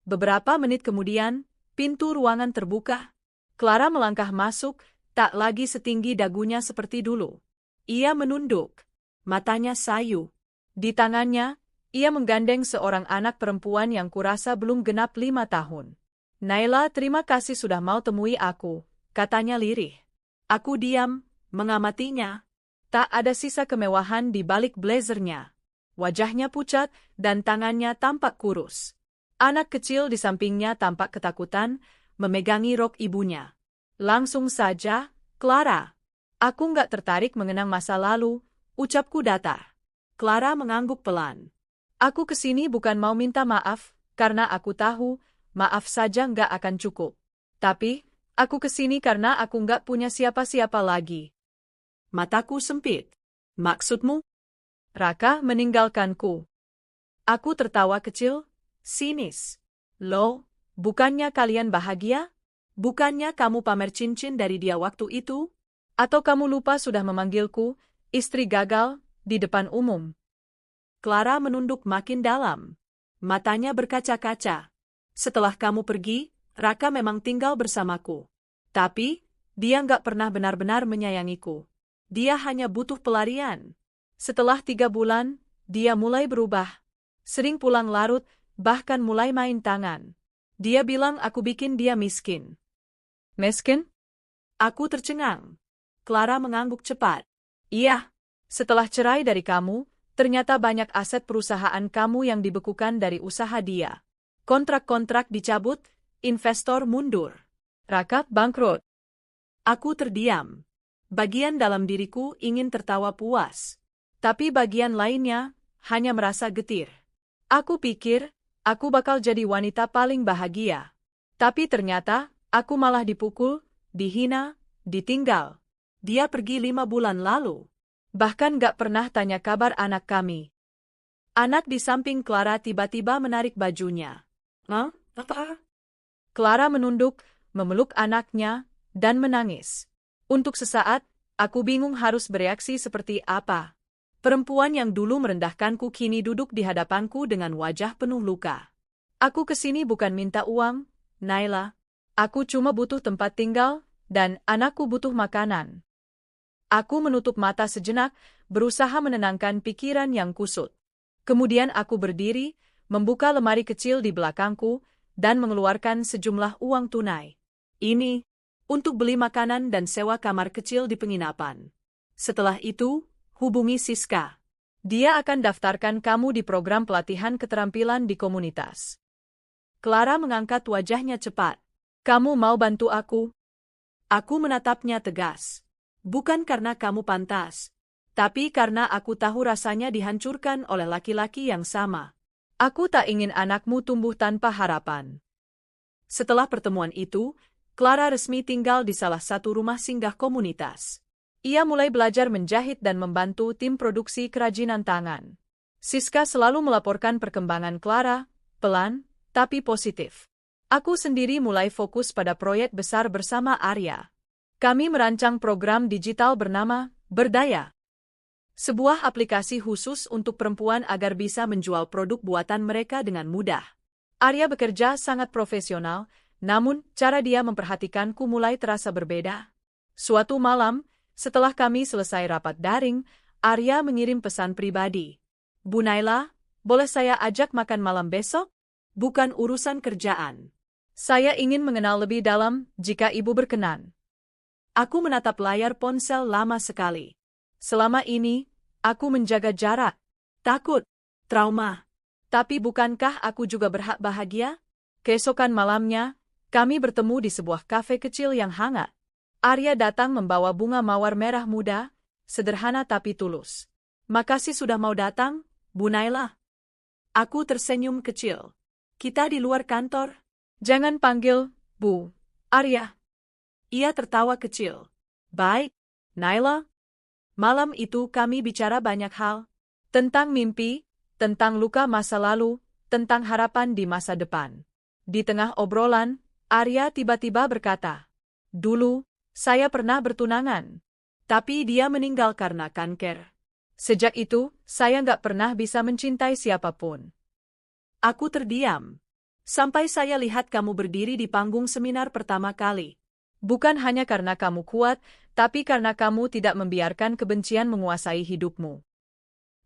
Beberapa menit kemudian, pintu ruangan terbuka. Clara melangkah masuk, tak lagi setinggi dagunya seperti dulu. Ia menunduk. Matanya sayu. Di tangannya, ia menggandeng seorang anak perempuan yang kurasa belum genap 5 tahun. Naila, terima kasih sudah mau temui aku, katanya lirih. Aku diam, mengamatinya. Tak ada sisa kemewahan di balik blazernya. Wajahnya pucat, dan tangannya tampak kurus. Anak kecil di sampingnya tampak ketakutan, memegangi rok ibunya. Langsung saja, Clara. Aku nggak tertarik mengenang masa lalu, ucapku datar. Clara mengangguk pelan. Aku kesini bukan mau minta maaf, karena aku tahu, maaf saja nggak akan cukup. Tapi, aku kesini karena aku nggak punya siapa-siapa lagi. Mataku sempit. Maksudmu? Raka meninggalkanku. Aku tertawa kecil, sinis. Loh, bukannya kalian bahagia? Bukannya kamu pamer cincin dari dia waktu itu? Atau kamu lupa sudah memanggilku, istri gagal, di depan umum? Clara menunduk makin dalam. Matanya berkaca-kaca. Setelah kamu pergi, Raka memang tinggal bersamaku. Tapi, dia nggak pernah benar-benar menyayangiku. Dia hanya butuh pelarian. Setelah 3 bulan, dia mulai berubah. Sering pulang larut, bahkan mulai main tangan. Dia bilang aku bikin dia miskin. Miskin? Aku tercengang. Clara mengangguk cepat. Iya, setelah cerai dari kamu, ternyata banyak aset perusahaan kamu yang dibekukan dari usaha dia. Kontrak-kontrak dicabut, investor mundur. Raka bangkrut. Aku terdiam. Bagian dalam diriku ingin tertawa puas. Tapi bagian lainnya, hanya merasa getir. Aku pikir, aku bakal jadi wanita paling bahagia. Tapi ternyata, aku malah dipukul, dihina, ditinggal. Dia pergi 5 bulan lalu. Bahkan gak pernah tanya kabar anak kami. Anak di samping Clara tiba-tiba menarik bajunya. Hah? Apa? Clara menunduk, memeluk anaknya, dan menangis. Untuk sesaat, aku bingung harus bereaksi seperti apa. Perempuan yang dulu merendahkanku kini duduk di hadapanku dengan wajah penuh luka. Aku kesini bukan minta uang, Naila. Aku cuma butuh tempat tinggal, dan anakku butuh makanan. Aku menutup mata sejenak, berusaha menenangkan pikiran yang kusut. Kemudian aku berdiri, membuka lemari kecil di belakangku, dan mengeluarkan sejumlah uang tunai. Ini, untuk beli makanan dan sewa kamar kecil di penginapan. Setelah itu, hubungi Siska. Dia akan daftarkan kamu di program pelatihan keterampilan di komunitas. Clara mengangkat wajahnya cepat. Kamu mau bantu aku? Aku menatapnya tegas. Bukan karena kamu pantas, tapi karena aku tahu rasanya dihancurkan oleh laki-laki yang sama. Aku tak ingin anakmu tumbuh tanpa harapan. Setelah pertemuan itu, Clara resmi tinggal di salah satu rumah singgah komunitas. Ia mulai belajar menjahit dan membantu tim produksi kerajinan tangan. Siska selalu melaporkan perkembangan Clara, pelan, tapi positif. Aku sendiri mulai fokus pada proyek besar bersama Arya. Kami merancang program digital bernama Berdaya. Sebuah aplikasi khusus untuk perempuan agar bisa menjual produk buatan mereka dengan mudah. Arya bekerja sangat profesional, namun cara dia memperhatikanku mulai terasa berbeda. Suatu malam, setelah kami selesai rapat daring, Arya mengirim pesan pribadi. Bu Naila, boleh saya ajak makan malam besok? Bukan urusan kerjaan. Saya ingin mengenal lebih dalam jika ibu berkenan. Aku menatap layar ponsel lama sekali. Selama ini, aku menjaga jarak. Takut. Trauma. Tapi bukankah aku juga berhak bahagia? Keesokan malamnya, kami bertemu di sebuah kafe kecil yang hangat. Arya datang membawa bunga mawar merah muda, sederhana tapi tulus. Makasih sudah mau datang, Bu Naila. Aku tersenyum kecil. Kita di luar kantor. Jangan panggil, Bu. Arya. Ia tertawa kecil. Baik, Naila. Malam itu kami bicara banyak hal. Tentang mimpi, tentang luka masa lalu, tentang harapan di masa depan. Di tengah obrolan, Arya tiba-tiba berkata, dulu, saya pernah bertunangan. Tapi dia meninggal karena kanker. Sejak itu, saya nggak pernah bisa mencintai siapapun. Aku terdiam. Sampai saya lihat kamu berdiri di panggung seminar pertama kali. Bukan hanya karena kamu kuat, tapi karena kamu tidak membiarkan kebencian menguasai hidupmu.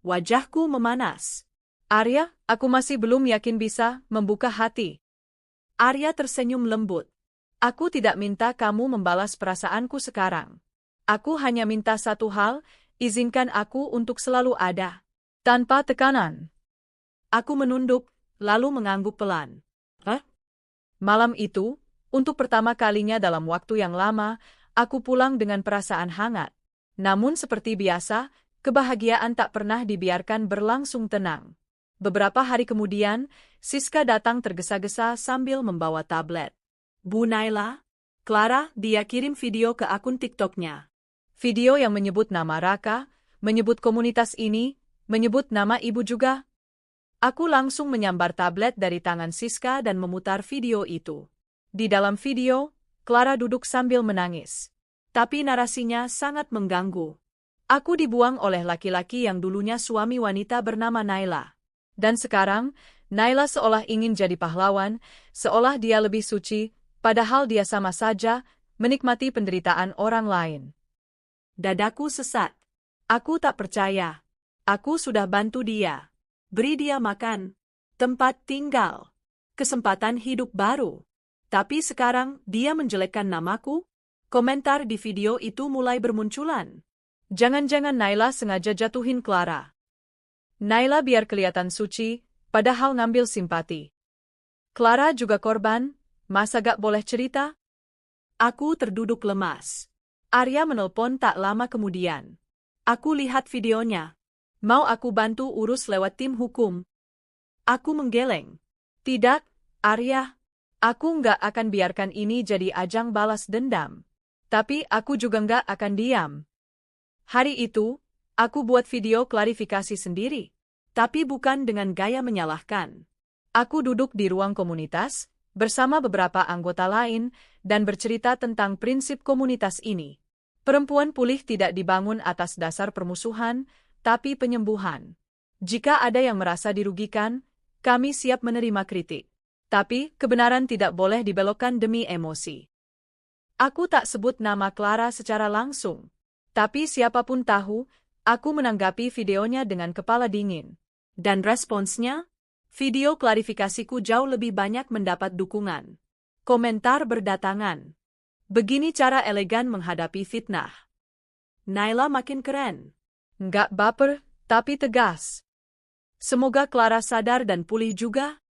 Wajahku memanas. Arya, aku masih belum yakin bisa membuka hati. Arya tersenyum lembut. Aku tidak minta kamu membalas perasaanku sekarang. Aku hanya minta satu hal, izinkan aku untuk selalu ada. Tanpa tekanan. Aku menunduk, lalu mengangguk pelan. Malam itu, untuk pertama kalinya dalam waktu yang lama, aku pulang dengan perasaan hangat. Namun seperti biasa, kebahagiaan tak pernah dibiarkan berlangsung tenang. Beberapa hari kemudian, Siska datang tergesa-gesa sambil membawa tablet. Bu Naila, Clara, dia kirim video ke akun TikTok-nya. Video yang menyebut nama Raka, menyebut komunitas ini, menyebut nama ibu juga. Aku langsung menyambar tablet dari tangan Siska dan memutar video itu. Di dalam video, Clara duduk sambil menangis. Tapi narasinya sangat mengganggu. Aku dibuang oleh laki-laki yang dulunya suami wanita bernama Naila. Dan sekarang, Naila seolah ingin jadi pahlawan, seolah dia lebih suci, padahal dia sama saja menikmati penderitaan orang lain. Dadaku sesat. Aku tak percaya. Aku sudah bantu dia. Beri dia makan, tempat tinggal, kesempatan hidup baru. Tapi sekarang dia menjelekkan namaku? Komentar di video itu mulai bermunculan. Jangan-jangan Naila sengaja jatuhin Clara. Naila biar kelihatan suci, padahal ngambil simpati. Clara juga korban, masa gak boleh cerita? Aku terduduk lemas. Arya menelpon tak lama kemudian. Aku lihat videonya. Mau aku bantu urus lewat tim hukum? Aku menggeleng. Tidak, Arya. Aku nggak akan biarkan ini jadi ajang balas dendam. Tapi aku juga nggak akan diam. Hari itu, aku buat video klarifikasi sendiri. Tapi bukan dengan gaya menyalahkan. Aku duduk di ruang komunitas, bersama beberapa anggota lain, dan bercerita tentang prinsip komunitas ini. Perempuan pulih tidak dibangun atas dasar permusuhan, tapi penyembuhan. Jika ada yang merasa dirugikan, kami siap menerima kritik. Tapi, kebenaran tidak boleh dibelokkan demi emosi. Aku tak sebut nama Clara secara langsung. Tapi siapapun tahu, aku menanggapi videonya dengan kepala dingin. Dan responsnya? Video klarifikasiku jauh lebih banyak mendapat dukungan. Komentar berdatangan. Begini cara elegan menghadapi fitnah. Naila makin keren. Nggak baper, tapi tegas. Semoga Clara sadar dan pulih juga.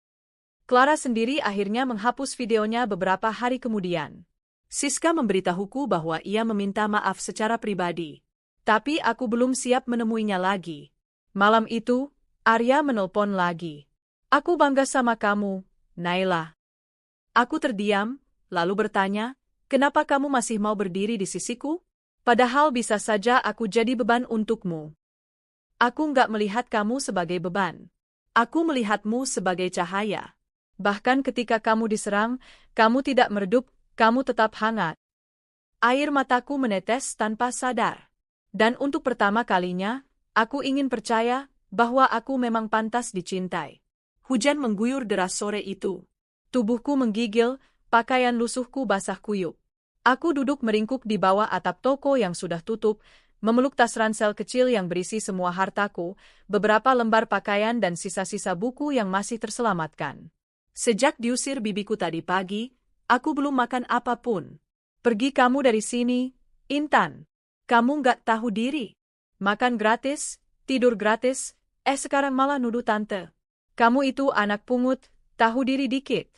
Clara sendiri akhirnya menghapus videonya beberapa hari kemudian. Siska memberitahuku bahwa ia meminta maaf secara pribadi. Tapi aku belum siap menemuinya lagi. Malam itu, Arya menelpon lagi. Aku bangga sama kamu, Naila. Aku terdiam, lalu bertanya, kenapa kamu masih mau berdiri di sisiku? Padahal bisa saja aku jadi beban untukmu. Aku nggak melihat kamu sebagai beban. Aku melihatmu sebagai cahaya. Bahkan ketika kamu diserang, kamu tidak meredup, kamu tetap hangat. Air mataku menetes tanpa sadar. Dan untuk pertama kalinya, aku ingin percaya bahwa aku memang pantas dicintai. Hujan mengguyur deras sore itu. Tubuhku menggigil, pakaian lusuhku basah kuyup. Aku duduk meringkuk di bawah atap toko yang sudah tutup, memeluk tas ransel kecil yang berisi semua hartaku, beberapa lembar pakaian dan sisa-sisa buku yang masih terselamatkan. Sejak diusir bibiku tadi pagi, aku belum makan apapun. Pergi kamu dari sini, Intan. Kamu nggak tahu diri. Makan gratis, tidur gratis, sekarang malah nuduh tante. Kamu itu anak pungut, tahu diri dikit.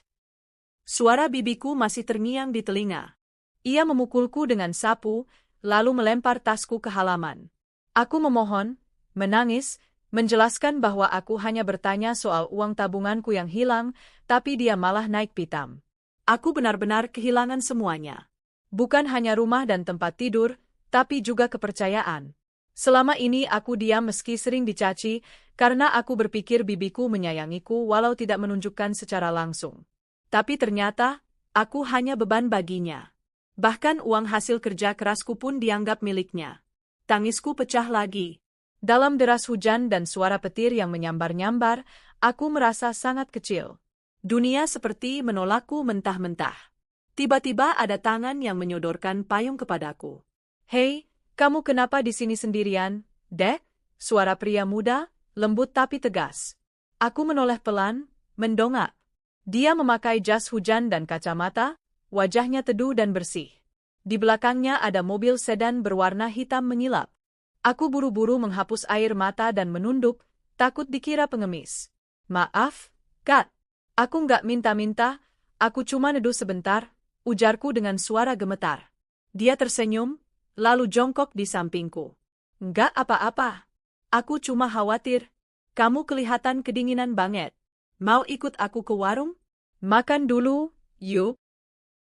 Suara bibiku masih terngiang di telinga. Ia memukulku dengan sapu, lalu melempar tasku ke halaman. Aku memohon, menangis, menjelaskan bahwa aku hanya bertanya soal uang tabunganku yang hilang, tapi dia malah naik pitam. Aku benar-benar kehilangan semuanya. Bukan hanya rumah dan tempat tidur, tapi juga kepercayaan. Selama ini aku diam meski sering dicaci, karena aku berpikir bibiku menyayangiku walau tidak menunjukkan secara langsung. Tapi ternyata, aku hanya beban baginya. Bahkan uang hasil kerja kerasku pun dianggap miliknya. Tangisku pecah lagi. Dalam deras hujan dan suara petir yang menyambar-nyambar, aku merasa sangat kecil. Dunia seperti menolakku mentah-mentah. Tiba-tiba ada tangan yang menyodorkan payung kepadaku. "Hei, kamu kenapa di sini sendirian, Dek?" Suara pria muda, lembut tapi tegas. Aku menoleh pelan, mendongak. Dia memakai jas hujan dan kacamata, wajahnya teduh dan bersih. Di belakangnya ada mobil sedan berwarna hitam menyilap. Aku buru-buru menghapus air mata dan menunduk, takut dikira pengemis. "Maaf, Kak. Aku nggak minta-minta, aku cuma neduh sebentar," ujarku dengan suara gemetar. Dia tersenyum, lalu jongkok di sampingku. "Nggak apa-apa. Aku cuma khawatir. Kamu kelihatan kedinginan banget. Mau ikut aku ke warung? Makan dulu, yuk."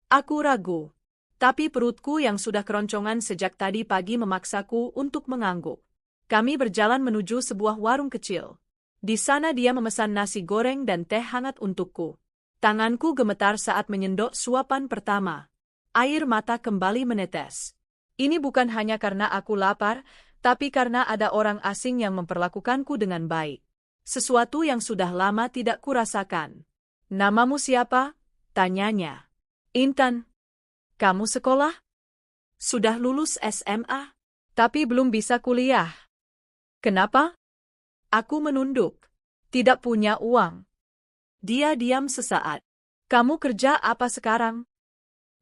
Aku ragu. Tapi perutku yang sudah keroncongan sejak tadi pagi memaksaku untuk mengangguk. Kami berjalan menuju sebuah warung kecil. Di sana dia memesan nasi goreng dan teh hangat untukku. Tanganku gemetar saat menyendok suapan pertama. Air mata kembali menetes. Ini bukan hanya karena aku lapar, tapi karena ada orang asing yang memperlakukanku dengan baik. Sesuatu yang sudah lama tidak kurasakan. "Namamu siapa?" tanyanya. "Intan." "Kamu sekolah?" "Sudah lulus SMA, tapi belum bisa kuliah." "Kenapa?" Aku menunduk. "Tidak punya uang." Dia diam sesaat. "Kamu kerja apa sekarang?"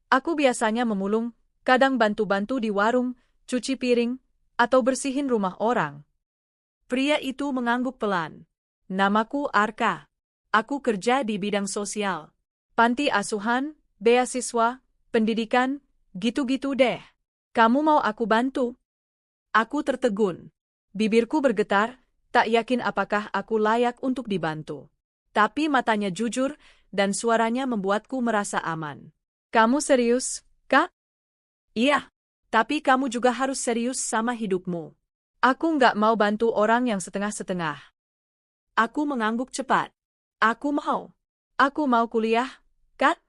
"Aku biasanya memulung, kadang bantu-bantu di warung, cuci piring, atau bersihin rumah orang." Pria itu mengangguk pelan. "Namaku Arka. Aku kerja di bidang sosial. Panti asuhan, beasiswa, pendidikan, gitu-gitu deh. Kamu mau aku bantu?" Aku tertegun. Bibirku bergetar, tak yakin apakah aku layak untuk dibantu. Tapi matanya jujur, dan suaranya membuatku merasa aman. "Kamu serius, Kak?" "Iya. Tapi kamu juga harus serius sama hidupmu." "Aku nggak mau bantu orang yang setengah-setengah." Aku mengangguk cepat. Aku mau kuliah, Kak.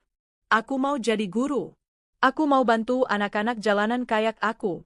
Aku mau jadi guru. Aku mau bantu anak-anak jalanan kayak aku."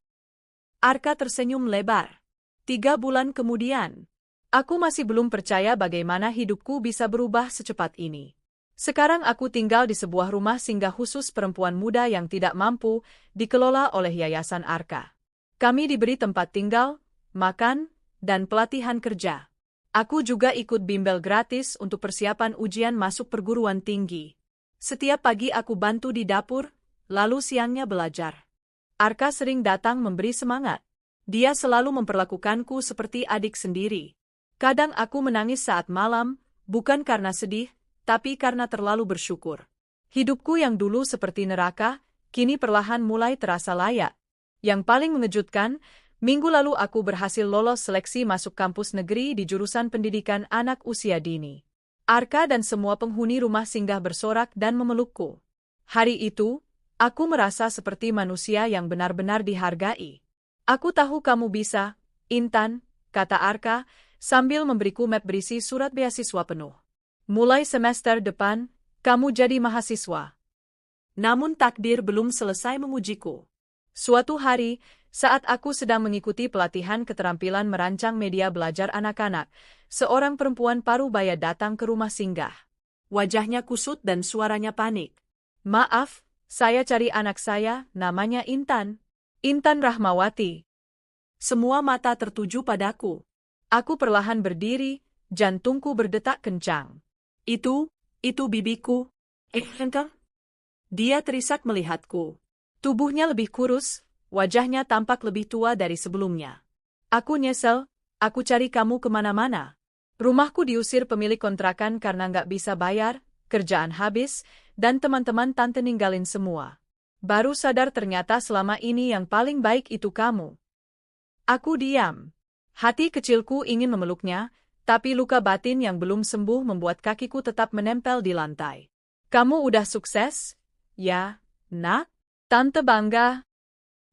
Arka tersenyum lebar. 3 bulan kemudian, aku masih belum percaya bagaimana hidupku bisa berubah secepat ini. Sekarang aku tinggal di sebuah rumah singgah khusus perempuan muda yang tidak mampu, dikelola oleh Yayasan Arka. Kami diberi tempat tinggal, makan, dan pelatihan kerja. Aku juga ikut bimbel gratis untuk persiapan ujian masuk perguruan tinggi. Setiap pagi aku bantu di dapur, lalu siangnya belajar. Arka sering datang memberi semangat. Dia selalu memperlakukanku seperti adik sendiri. Kadang aku menangis saat malam, bukan karena sedih, tapi karena terlalu bersyukur. Hidupku yang dulu seperti neraka, kini perlahan mulai terasa layak. Yang paling mengejutkan, minggu lalu aku berhasil lolos seleksi masuk kampus negeri di jurusan pendidikan anak usia dini. Arka dan semua penghuni rumah singgah bersorak dan memelukku. Hari itu, aku merasa seperti manusia yang benar-benar dihargai. "Aku tahu kamu bisa, Intan," kata Arka, sambil memberiku map berisi surat beasiswa penuh. Mulai semester depan, kamu jadi mahasiswa. Namun takdir belum selesai mengujiku. Suatu hari, saat aku sedang mengikuti pelatihan keterampilan merancang media belajar anak-anak, seorang perempuan parubaya datang ke rumah singgah. Wajahnya kusut dan suaranya panik. Maaf, saya cari anak saya, namanya Intan. Intan Rahmawati. Semua mata tertuju padaku. Aku perlahan berdiri, jantungku berdetak kencang. Itu bibiku. Engkau? Dia terisak melihatku. Tubuhnya lebih kurus, wajahnya tampak lebih tua dari sebelumnya. Aku nyesel, aku cari kamu kemana-mana. Rumahku diusir pemilik kontrakan karena nggak bisa bayar, kerjaan habis, dan teman-teman tante ninggalin semua. Baru sadar ternyata selama ini yang paling baik itu kamu. Aku diam. Hati kecilku ingin memeluknya, tapi luka batin yang belum sembuh membuat kakiku tetap menempel di lantai. Kamu udah sukses? Ya, nak? Tante bangga.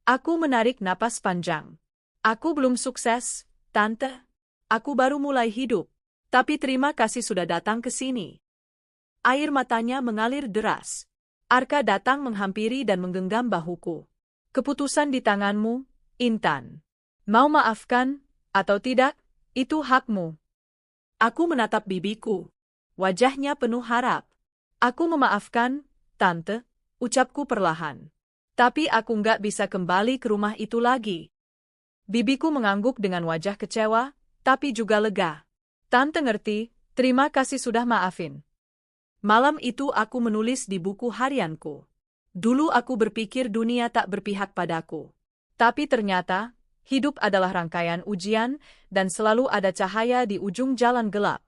Aku menarik napas panjang. Aku belum sukses, Tante. Aku baru mulai hidup. Tapi terima kasih sudah datang ke sini. Air matanya mengalir deras. Arka datang menghampiri dan menggenggam bahuku. Keputusan di tanganmu, Intan. Mau maafkan, atau tidak, itu hakmu. Aku menatap bibiku. Wajahnya penuh harap. Aku memaafkan, Tante, ucapku perlahan. Tapi aku nggak bisa kembali ke rumah itu lagi. Bibiku mengangguk dengan wajah kecewa, tapi juga lega. Tante ngerti, terima kasih sudah maafin. Malam itu aku menulis di buku harianku. Dulu aku berpikir dunia tak berpihak padaku. Tapi ternyata, hidup adalah rangkaian ujian, dan selalu ada cahaya di ujung jalan gelap.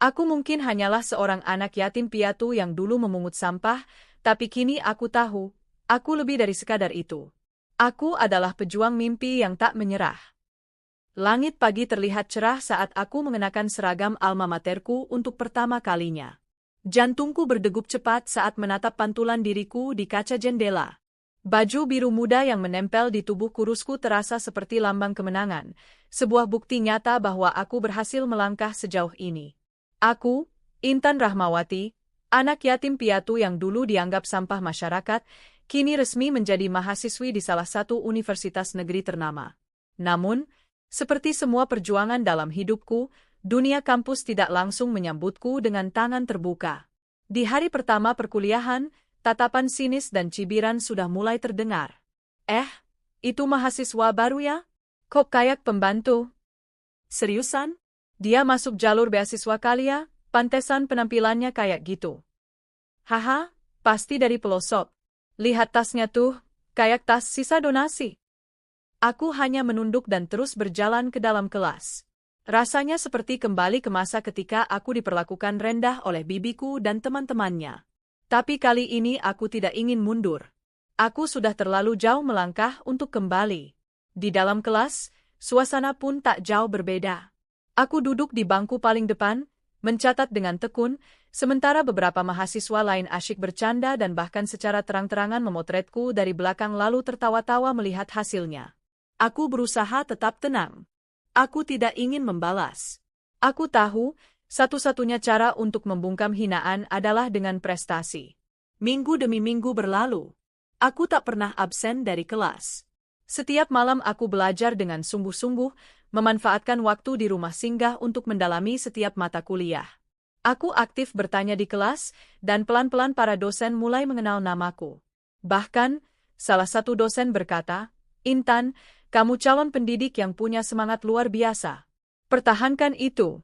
Aku mungkin hanyalah seorang anak yatim piatu yang dulu memungut sampah, tapi kini aku tahu, aku lebih dari sekadar itu. Aku adalah pejuang mimpi yang tak menyerah. Langit pagi terlihat cerah saat aku mengenakan seragam alma materku untuk pertama kalinya. Jantungku berdegup cepat saat menatap pantulan diriku di kaca jendela. Baju biru muda yang menempel di tubuh kurusku terasa seperti lambang kemenangan, sebuah bukti nyata bahwa aku berhasil melangkah sejauh ini. Aku, Intan Rahmawati, anak yatim piatu yang dulu dianggap sampah masyarakat, kini resmi menjadi mahasiswi di salah satu universitas negeri ternama. Namun, seperti semua perjuangan dalam hidupku, dunia kampus tidak langsung menyambutku dengan tangan terbuka. Di hari pertama perkuliahan, tatapan sinis dan cibiran sudah mulai terdengar. Itu mahasiswa baru ya? Kok kayak pembantu? Seriusan? Dia masuk jalur beasiswa kali ya? Pantesan penampilannya kayak gitu. Haha, pasti dari pelosok. Lihat tasnya tuh, kayak tas sisa donasi. Aku hanya menunduk dan terus berjalan ke dalam kelas. Rasanya seperti kembali ke masa ketika aku diperlakukan rendah oleh bibiku dan teman-temannya. Tapi kali ini aku tidak ingin mundur. Aku sudah terlalu jauh melangkah untuk kembali. Di dalam kelas, suasana pun tak jauh berbeda. Aku duduk di bangku paling depan, mencatat dengan tekun, sementara beberapa mahasiswa lain asyik bercanda dan bahkan secara terang-terangan memotretku dari belakang lalu tertawa-tawa melihat hasilnya. Aku berusaha tetap tenang. Aku tidak ingin membalas. Aku tahu, satu-satunya cara untuk membungkam hinaan adalah dengan prestasi. Minggu demi minggu berlalu. Aku tak pernah absen dari kelas. Setiap malam aku belajar dengan sungguh-sungguh, memanfaatkan waktu di rumah singgah untuk mendalami setiap mata kuliah. Aku aktif bertanya di kelas, dan pelan-pelan para dosen mulai mengenal namaku. Bahkan, salah satu dosen berkata, "Intan, kamu calon pendidik yang punya semangat luar biasa. Pertahankan itu."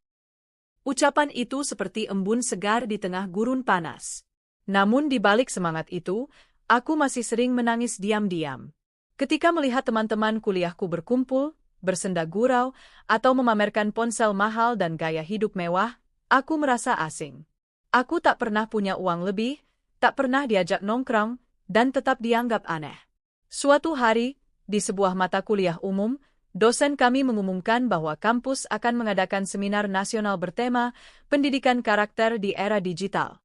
Ucapan itu seperti embun segar di tengah gurun panas. Namun di balik semangat itu, aku masih sering menangis diam-diam. Ketika melihat teman-teman kuliahku berkumpul, bersenda gurau, atau memamerkan ponsel mahal dan gaya hidup mewah, aku merasa asing. Aku tak pernah punya uang lebih, tak pernah diajak nongkrong, dan tetap dianggap aneh. Suatu hari, di sebuah mata kuliah umum, dosen kami mengumumkan bahwa kampus akan mengadakan seminar nasional bertema pendidikan karakter di era digital.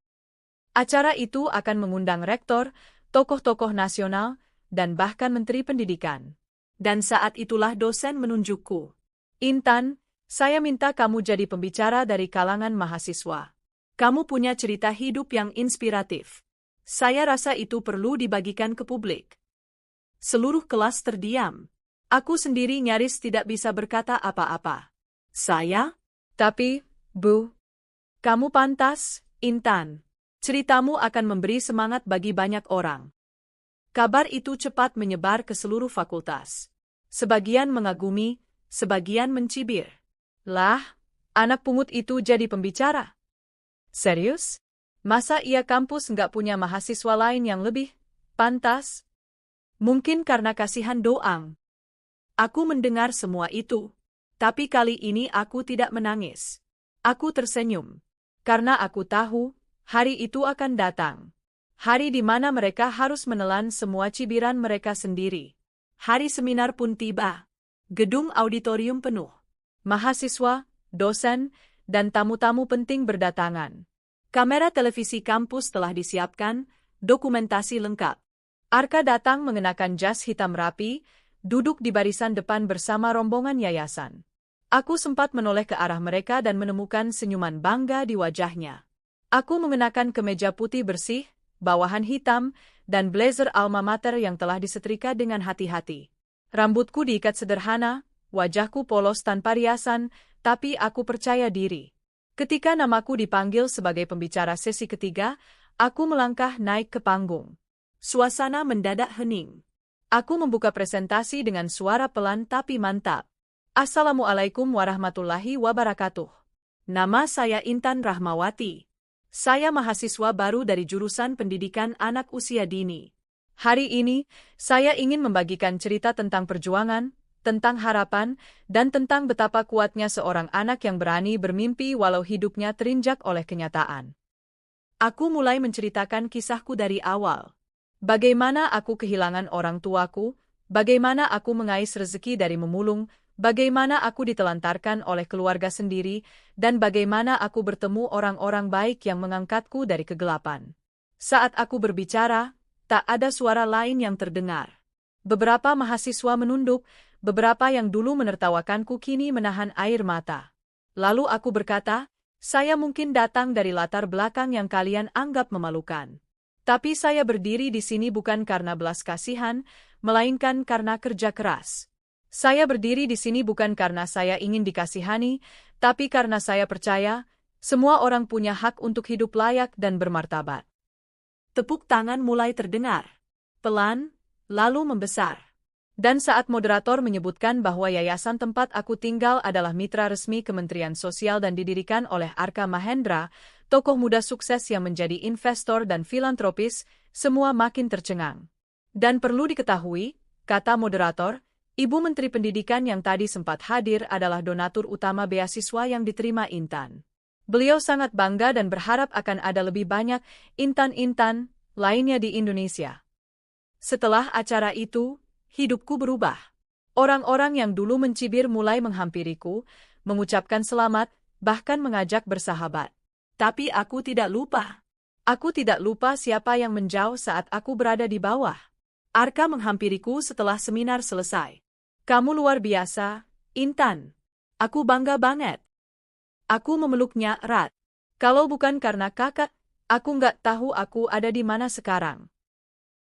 Acara itu akan mengundang rektor, tokoh-tokoh nasional, dan bahkan menteri pendidikan. Dan saat itulah dosen menunjukku. "Intan, saya minta kamu jadi pembicara dari kalangan mahasiswa. Kamu punya cerita hidup yang inspiratif. Saya rasa itu perlu dibagikan ke publik. Seluruh kelas terdiam. Aku sendiri nyaris tidak bisa berkata apa-apa. Saya? Tapi, Bu, Kamu pantas, Intan. Ceritamu akan memberi semangat bagi banyak orang. Kabar itu cepat menyebar ke seluruh fakultas. Sebagian mengagumi, sebagian mencibir. lah, anak pungut itu jadi pembicara. Serius? Masa ia kampus nggak punya mahasiswa lain yang lebih pantas? Mungkin karena kasihan Doang. Aku mendengar semua itu. Tapi kali ini aku tidak menangis. Aku tersenyum. Karena aku tahu, hari itu akan datang. Hari di mana mereka harus menelan semua cibiran mereka sendiri. Hari seminar pun tiba. Gedung auditorium penuh. Mahasiswa, dosen, dan tamu-tamu penting berdatangan. Kamera televisi kampus telah disiapkan, dokumentasi lengkap. Arka datang mengenakan jas hitam rapi, duduk di barisan depan bersama rombongan yayasan. Aku sempat menoleh ke arah mereka dan menemukan senyuman bangga di wajahnya. Aku mengenakan kemeja putih bersih, bawahan hitam, dan blazer alma mater yang telah disetrika dengan hati-hati. Rambutku diikat sederhana, wajahku polos tanpa riasan, tapi aku percaya diri. Ketika namaku dipanggil sebagai pembicara sesi ketiga, aku melangkah naik ke panggung. Suasana mendadak hening. Aku membuka presentasi dengan suara pelan tapi mantap. Assalamualaikum warahmatullahi wabarakatuh. Nama saya Intan Rahmawati. Saya mahasiswa baru dari jurusan Pendidikan Anak Usia Dini. Hari ini, saya ingin membagikan cerita tentang perjuangan, tentang harapan, dan tentang betapa kuatnya seorang anak yang berani bermimpi walau hidupnya terinjak oleh kenyataan. Aku mulai menceritakan kisahku dari awal. Bagaimana aku kehilangan orang tuaku, bagaimana aku mengais rezeki dari memulung, bagaimana aku ditelantarkan oleh keluarga sendiri, dan bagaimana aku bertemu orang-orang baik yang mengangkatku dari kegelapan. Saat aku berbicara, tak ada suara lain yang terdengar. Beberapa mahasiswa menunduk, beberapa yang dulu menertawakanku kini menahan air mata. Lalu aku berkata, saya mungkin datang dari latar belakang yang kalian anggap memalukan. Tapi saya berdiri di sini bukan karena belas kasihan, melainkan karena kerja keras. Saya berdiri di sini bukan karena saya ingin dikasihani, tapi karena saya percaya, semua orang punya hak untuk hidup layak dan bermartabat. Tepuk tangan mulai terdengar. Pelan, lalu membesar. Dan saat moderator menyebutkan bahwa yayasan tempat aku tinggal adalah mitra resmi Kementerian Sosial dan didirikan oleh Arka Mahendra, tokoh muda sukses yang menjadi investor dan filantropis, semua makin tercengang. Dan perlu diketahui, kata moderator, Ibu Menteri Pendidikan yang tadi sempat hadir adalah donatur utama beasiswa yang diterima Intan. Beliau sangat bangga dan berharap akan ada lebih banyak Intan-Intan lainnya di Indonesia. Setelah acara itu, hidupku berubah. Orang-orang yang dulu mencibir mulai menghampiriku, mengucapkan selamat, bahkan mengajak bersahabat. Tapi aku tidak lupa. Aku tidak lupa siapa yang menjauh saat aku berada di bawah. Arka menghampiriku setelah seminar selesai. Kamu luar biasa, Intan. Aku bangga banget. Aku memeluknya erat. Kalau bukan karena kakak, aku nggak tahu aku ada di mana sekarang.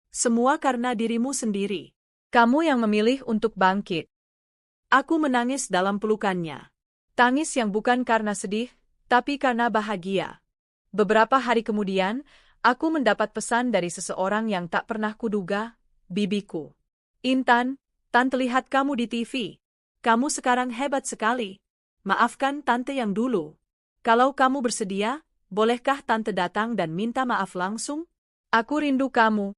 Semua karena dirimu sendiri. Kamu yang memilih untuk bangkit. Aku menangis dalam pelukannya. Tangis yang bukan karena sedih, tapi karena bahagia. Beberapa hari kemudian, aku mendapat pesan dari seseorang yang tak pernah kuduga, bibiku. Intan, Tante lihat kamu di TV. Kamu sekarang hebat sekali. Maafkan Tante yang dulu. Kalau kamu bersedia, bolehkah Tante datang dan minta maaf langsung? Aku rindu kamu.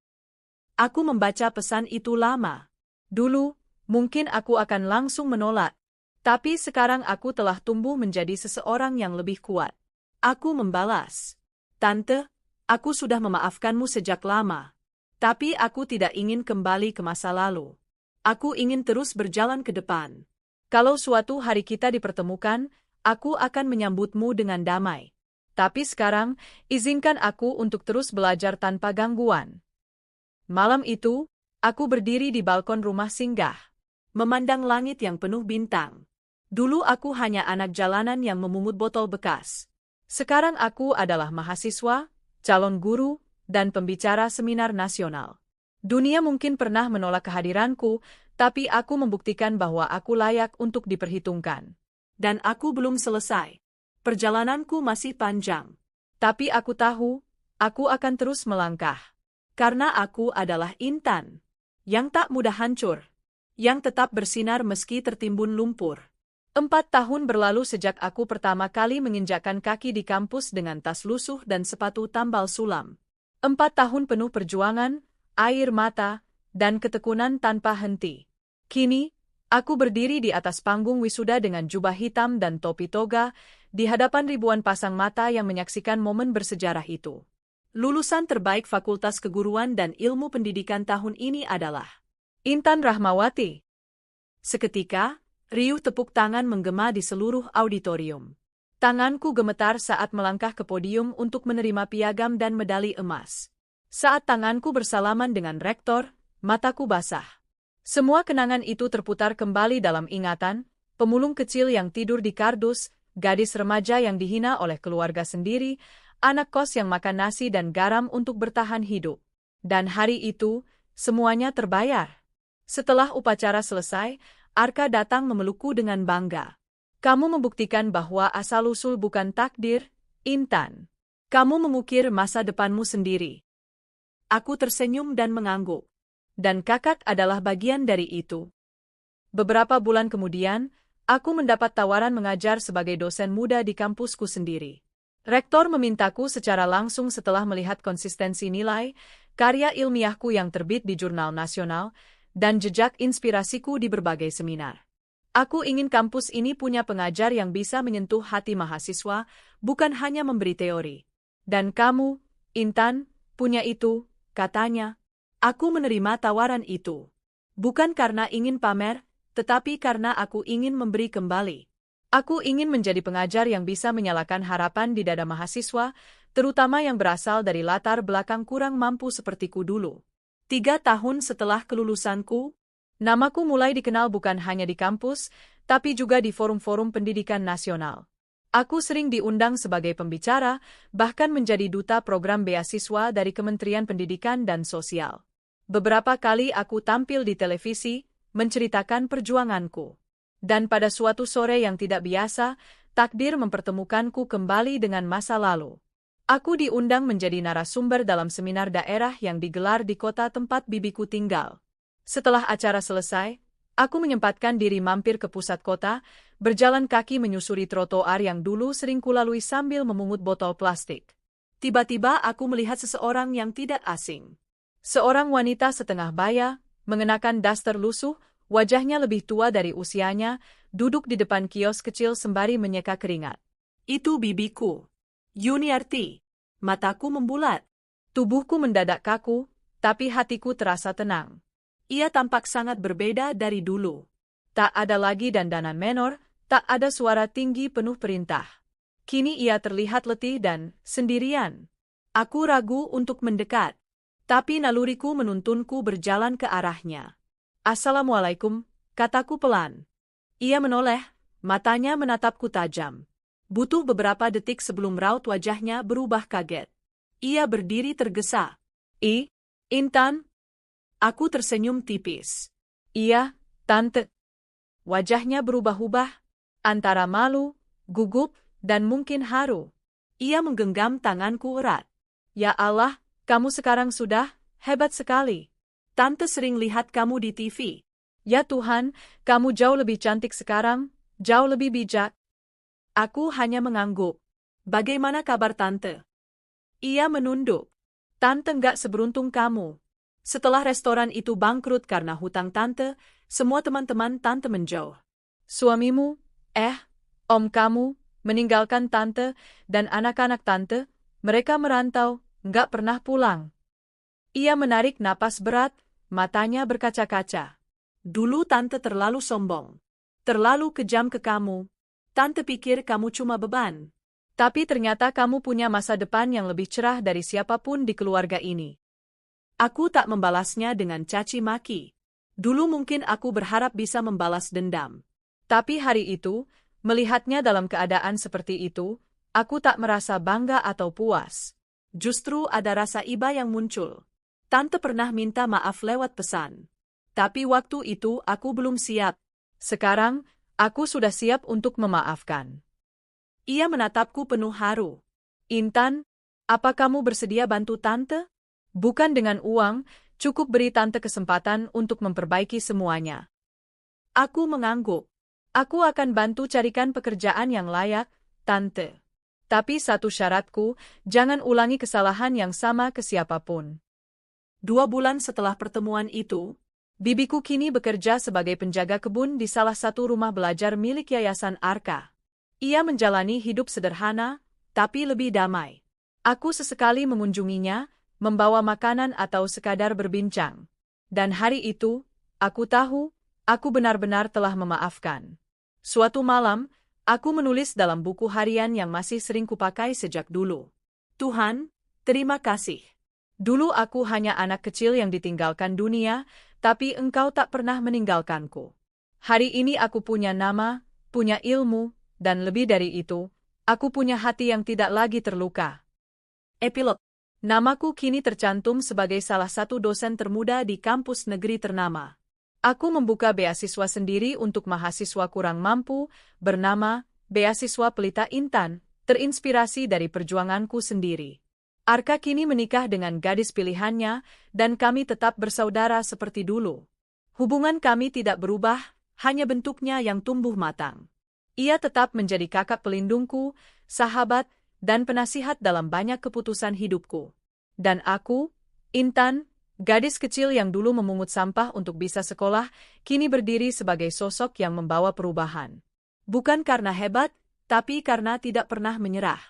Aku membaca pesan itu lama. Dulu, mungkin aku akan langsung menolak. Tapi sekarang aku telah tumbuh menjadi seseorang yang lebih kuat. Aku membalas. Tante, aku sudah memaafkanmu sejak lama. Tapi aku tidak ingin kembali ke masa lalu. Aku ingin terus berjalan ke depan. Kalau suatu hari kita dipertemukan, aku akan menyambutmu dengan damai. Tapi sekarang, izinkan aku untuk terus belajar tanpa gangguan. Malam itu, aku berdiri di balkon rumah singgah, memandang langit yang penuh bintang. Dulu aku hanya anak jalanan yang memungut botol bekas. Sekarang aku adalah mahasiswa, calon guru, dan pembicara seminar nasional. Dunia mungkin pernah menolak kehadiranku, tapi aku membuktikan bahwa aku layak untuk diperhitungkan. Dan aku belum selesai. Perjalananku masih panjang. Tapi aku tahu, aku akan terus melangkah. Karena aku adalah Intan. Yang tak mudah hancur. Yang tetap bersinar meski tertimbun lumpur. 4 tahun berlalu sejak aku pertama kali menginjakkan kaki di kampus dengan tas lusuh dan sepatu tambal sulam. 4 tahun penuh perjuangan, air mata, dan ketekunan tanpa henti. Kini, aku berdiri di atas panggung wisuda dengan jubah hitam dan topi toga, di hadapan ribuan pasang mata yang menyaksikan momen bersejarah itu. Lulusan terbaik Fakultas Keguruan dan Ilmu Pendidikan tahun ini adalah Intan Rahmawati. Seketika, riuh tepuk tangan menggema di seluruh auditorium. Tanganku gemetar saat melangkah ke podium untuk menerima piagam dan medali emas. Saat tanganku bersalaman dengan rektor, mataku basah. Semua kenangan itu terputar kembali dalam ingatan, pemulung kecil yang tidur di kardus, gadis remaja yang dihina oleh keluarga sendiri, anak kos yang makan nasi dan garam untuk bertahan hidup. Dan hari itu, semuanya terbayar. Setelah upacara selesai, Arka datang memelukku dengan bangga. Kamu membuktikan bahwa asal-usul bukan takdir, Intan. Kamu mengukir masa depanmu sendiri. Aku tersenyum dan mengangguk. Dan kakak adalah bagian dari itu. Beberapa bulan kemudian, aku mendapat tawaran mengajar sebagai dosen muda di kampusku sendiri. Rektor memintaku secara langsung setelah melihat konsistensi nilai, karya ilmiahku yang terbit di jurnal nasional, dan jejak inspirasiku di berbagai seminar. Aku ingin kampus ini punya pengajar yang bisa menyentuh hati mahasiswa, bukan hanya memberi teori. Dan kamu, Intan, punya itu, katanya. Aku menerima tawaran itu. Bukan karena ingin pamer, tetapi karena aku ingin memberi kembali. Aku ingin menjadi pengajar yang bisa menyalakan harapan di dada mahasiswa, terutama yang berasal dari latar belakang kurang mampu sepertiku dulu. 3 tahun setelah kelulusanku, namaku mulai dikenal bukan hanya di kampus, tapi juga di forum-forum pendidikan nasional. Aku sering diundang sebagai pembicara, bahkan menjadi duta program beasiswa dari Kementerian Pendidikan dan Sosial. Beberapa kali aku tampil di televisi, menceritakan perjuanganku. Dan pada suatu sore yang tidak biasa, takdir mempertemukanku kembali dengan masa lalu. Aku diundang menjadi narasumber dalam seminar daerah yang digelar di kota tempat bibiku tinggal. Setelah acara selesai, aku menyempatkan diri mampir ke pusat kota, berjalan kaki menyusuri trotoar yang dulu sering kulalui sambil memungut botol plastik. Tiba-tiba aku melihat seseorang yang tidak asing. Seorang wanita setengah baya, mengenakan daster lusuh, wajahnya lebih tua dari usianya, duduk di depan kios kecil sembari menyeka keringat. Itu bibiku. Yuniarti. Mataku membulat. Tubuhku mendadak kaku, tapi hatiku terasa tenang. Ia tampak sangat berbeda dari dulu. Tak ada lagi dandanan menor, tak ada suara tinggi penuh perintah. Kini ia terlihat letih dan sendirian. Aku ragu untuk mendekat, tapi naluriku menuntunku berjalan ke arahnya. Assalamualaikum, kataku pelan. Ia menoleh, matanya menatapku tajam. Butuh beberapa detik sebelum raut wajahnya berubah kaget. Ia berdiri tergesa. Intan? Aku tersenyum tipis. Iya, Tante. Wajahnya berubah-ubah, antara malu, gugup, dan mungkin haru. Ia menggenggam tanganku erat. Ya Allah, kamu sekarang sudah hebat sekali. Tante sering lihat kamu di TV. Ya Tuhan, kamu jauh lebih cantik sekarang, jauh lebih bijak. Aku hanya mengangguk. Bagaimana kabar Tante? Ia menunduk. Tante nggak seberuntung kamu. Setelah restoran itu bangkrut karena hutang Tante, semua teman-teman Tante menjauh. Suamimu, om kamu, meninggalkan Tante, dan anak-anak Tante, mereka merantau, nggak pernah pulang. Ia menarik napas berat, matanya berkaca-kaca. Dulu Tante terlalu sombong. Terlalu kejam ke kamu. Tante pikir kamu cuma beban. Tapi ternyata kamu punya masa depan yang lebih cerah dari siapapun di keluarga ini. Aku tak membalasnya dengan caci maki. Dulu mungkin aku berharap bisa membalas dendam. Tapi hari itu, melihatnya dalam keadaan seperti itu, Aku tak merasa bangga atau puas. Justru ada rasa iba yang muncul. Tante pernah minta maaf lewat pesan. Tapi waktu itu aku belum siap. Sekarang, aku sudah siap untuk memaafkan. Ia menatapku penuh haru. Intan, apa kamu bersedia bantu tante? Bukan dengan uang, cukup beri tante kesempatan untuk memperbaiki semuanya. Aku mengangguk. Aku akan bantu carikan pekerjaan yang layak, tante. Tapi satu syaratku, jangan ulangi kesalahan yang sama ke siapapun. 2 bulan setelah pertemuan itu, bibiku kini bekerja sebagai penjaga kebun di salah satu rumah belajar milik Yayasan Arka. Ia menjalani hidup sederhana, tapi lebih damai. Aku sesekali mengunjunginya, membawa makanan atau sekadar berbincang. Dan hari itu, aku tahu, aku benar-benar telah memaafkan. Suatu malam, aku menulis dalam buku harian yang masih sering kupakai sejak dulu. Tuhan, terima kasih. Dulu aku hanya anak kecil yang ditinggalkan dunia, tapi Engkau tak pernah meninggalkanku. Hari ini aku punya nama, punya ilmu, dan lebih dari itu, aku punya hati yang tidak lagi terluka. Epilog. Namaku kini tercantum sebagai salah satu dosen termuda di kampus negeri ternama. Aku membuka beasiswa sendiri untuk mahasiswa kurang mampu, bernama Beasiswa Pelita Intan, terinspirasi dari perjuanganku sendiri. Arka kini menikah dengan gadis pilihannya, dan kami tetap bersaudara seperti dulu. Hubungan kami tidak berubah, hanya bentuknya yang tumbuh matang. Ia tetap menjadi kakak pelindungku, sahabat, dan penasihat dalam banyak keputusan hidupku. Dan aku, Intan, gadis kecil yang dulu memungut sampah untuk bisa sekolah, kini berdiri sebagai sosok yang membawa perubahan. Bukan karena hebat, tapi karena tidak pernah menyerah.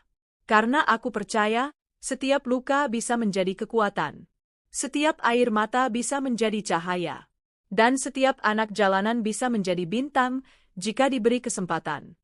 Karena aku percaya, setiap luka bisa menjadi kekuatan. Setiap air mata bisa menjadi cahaya. Dan setiap anak jalanan bisa menjadi bintang jika diberi kesempatan.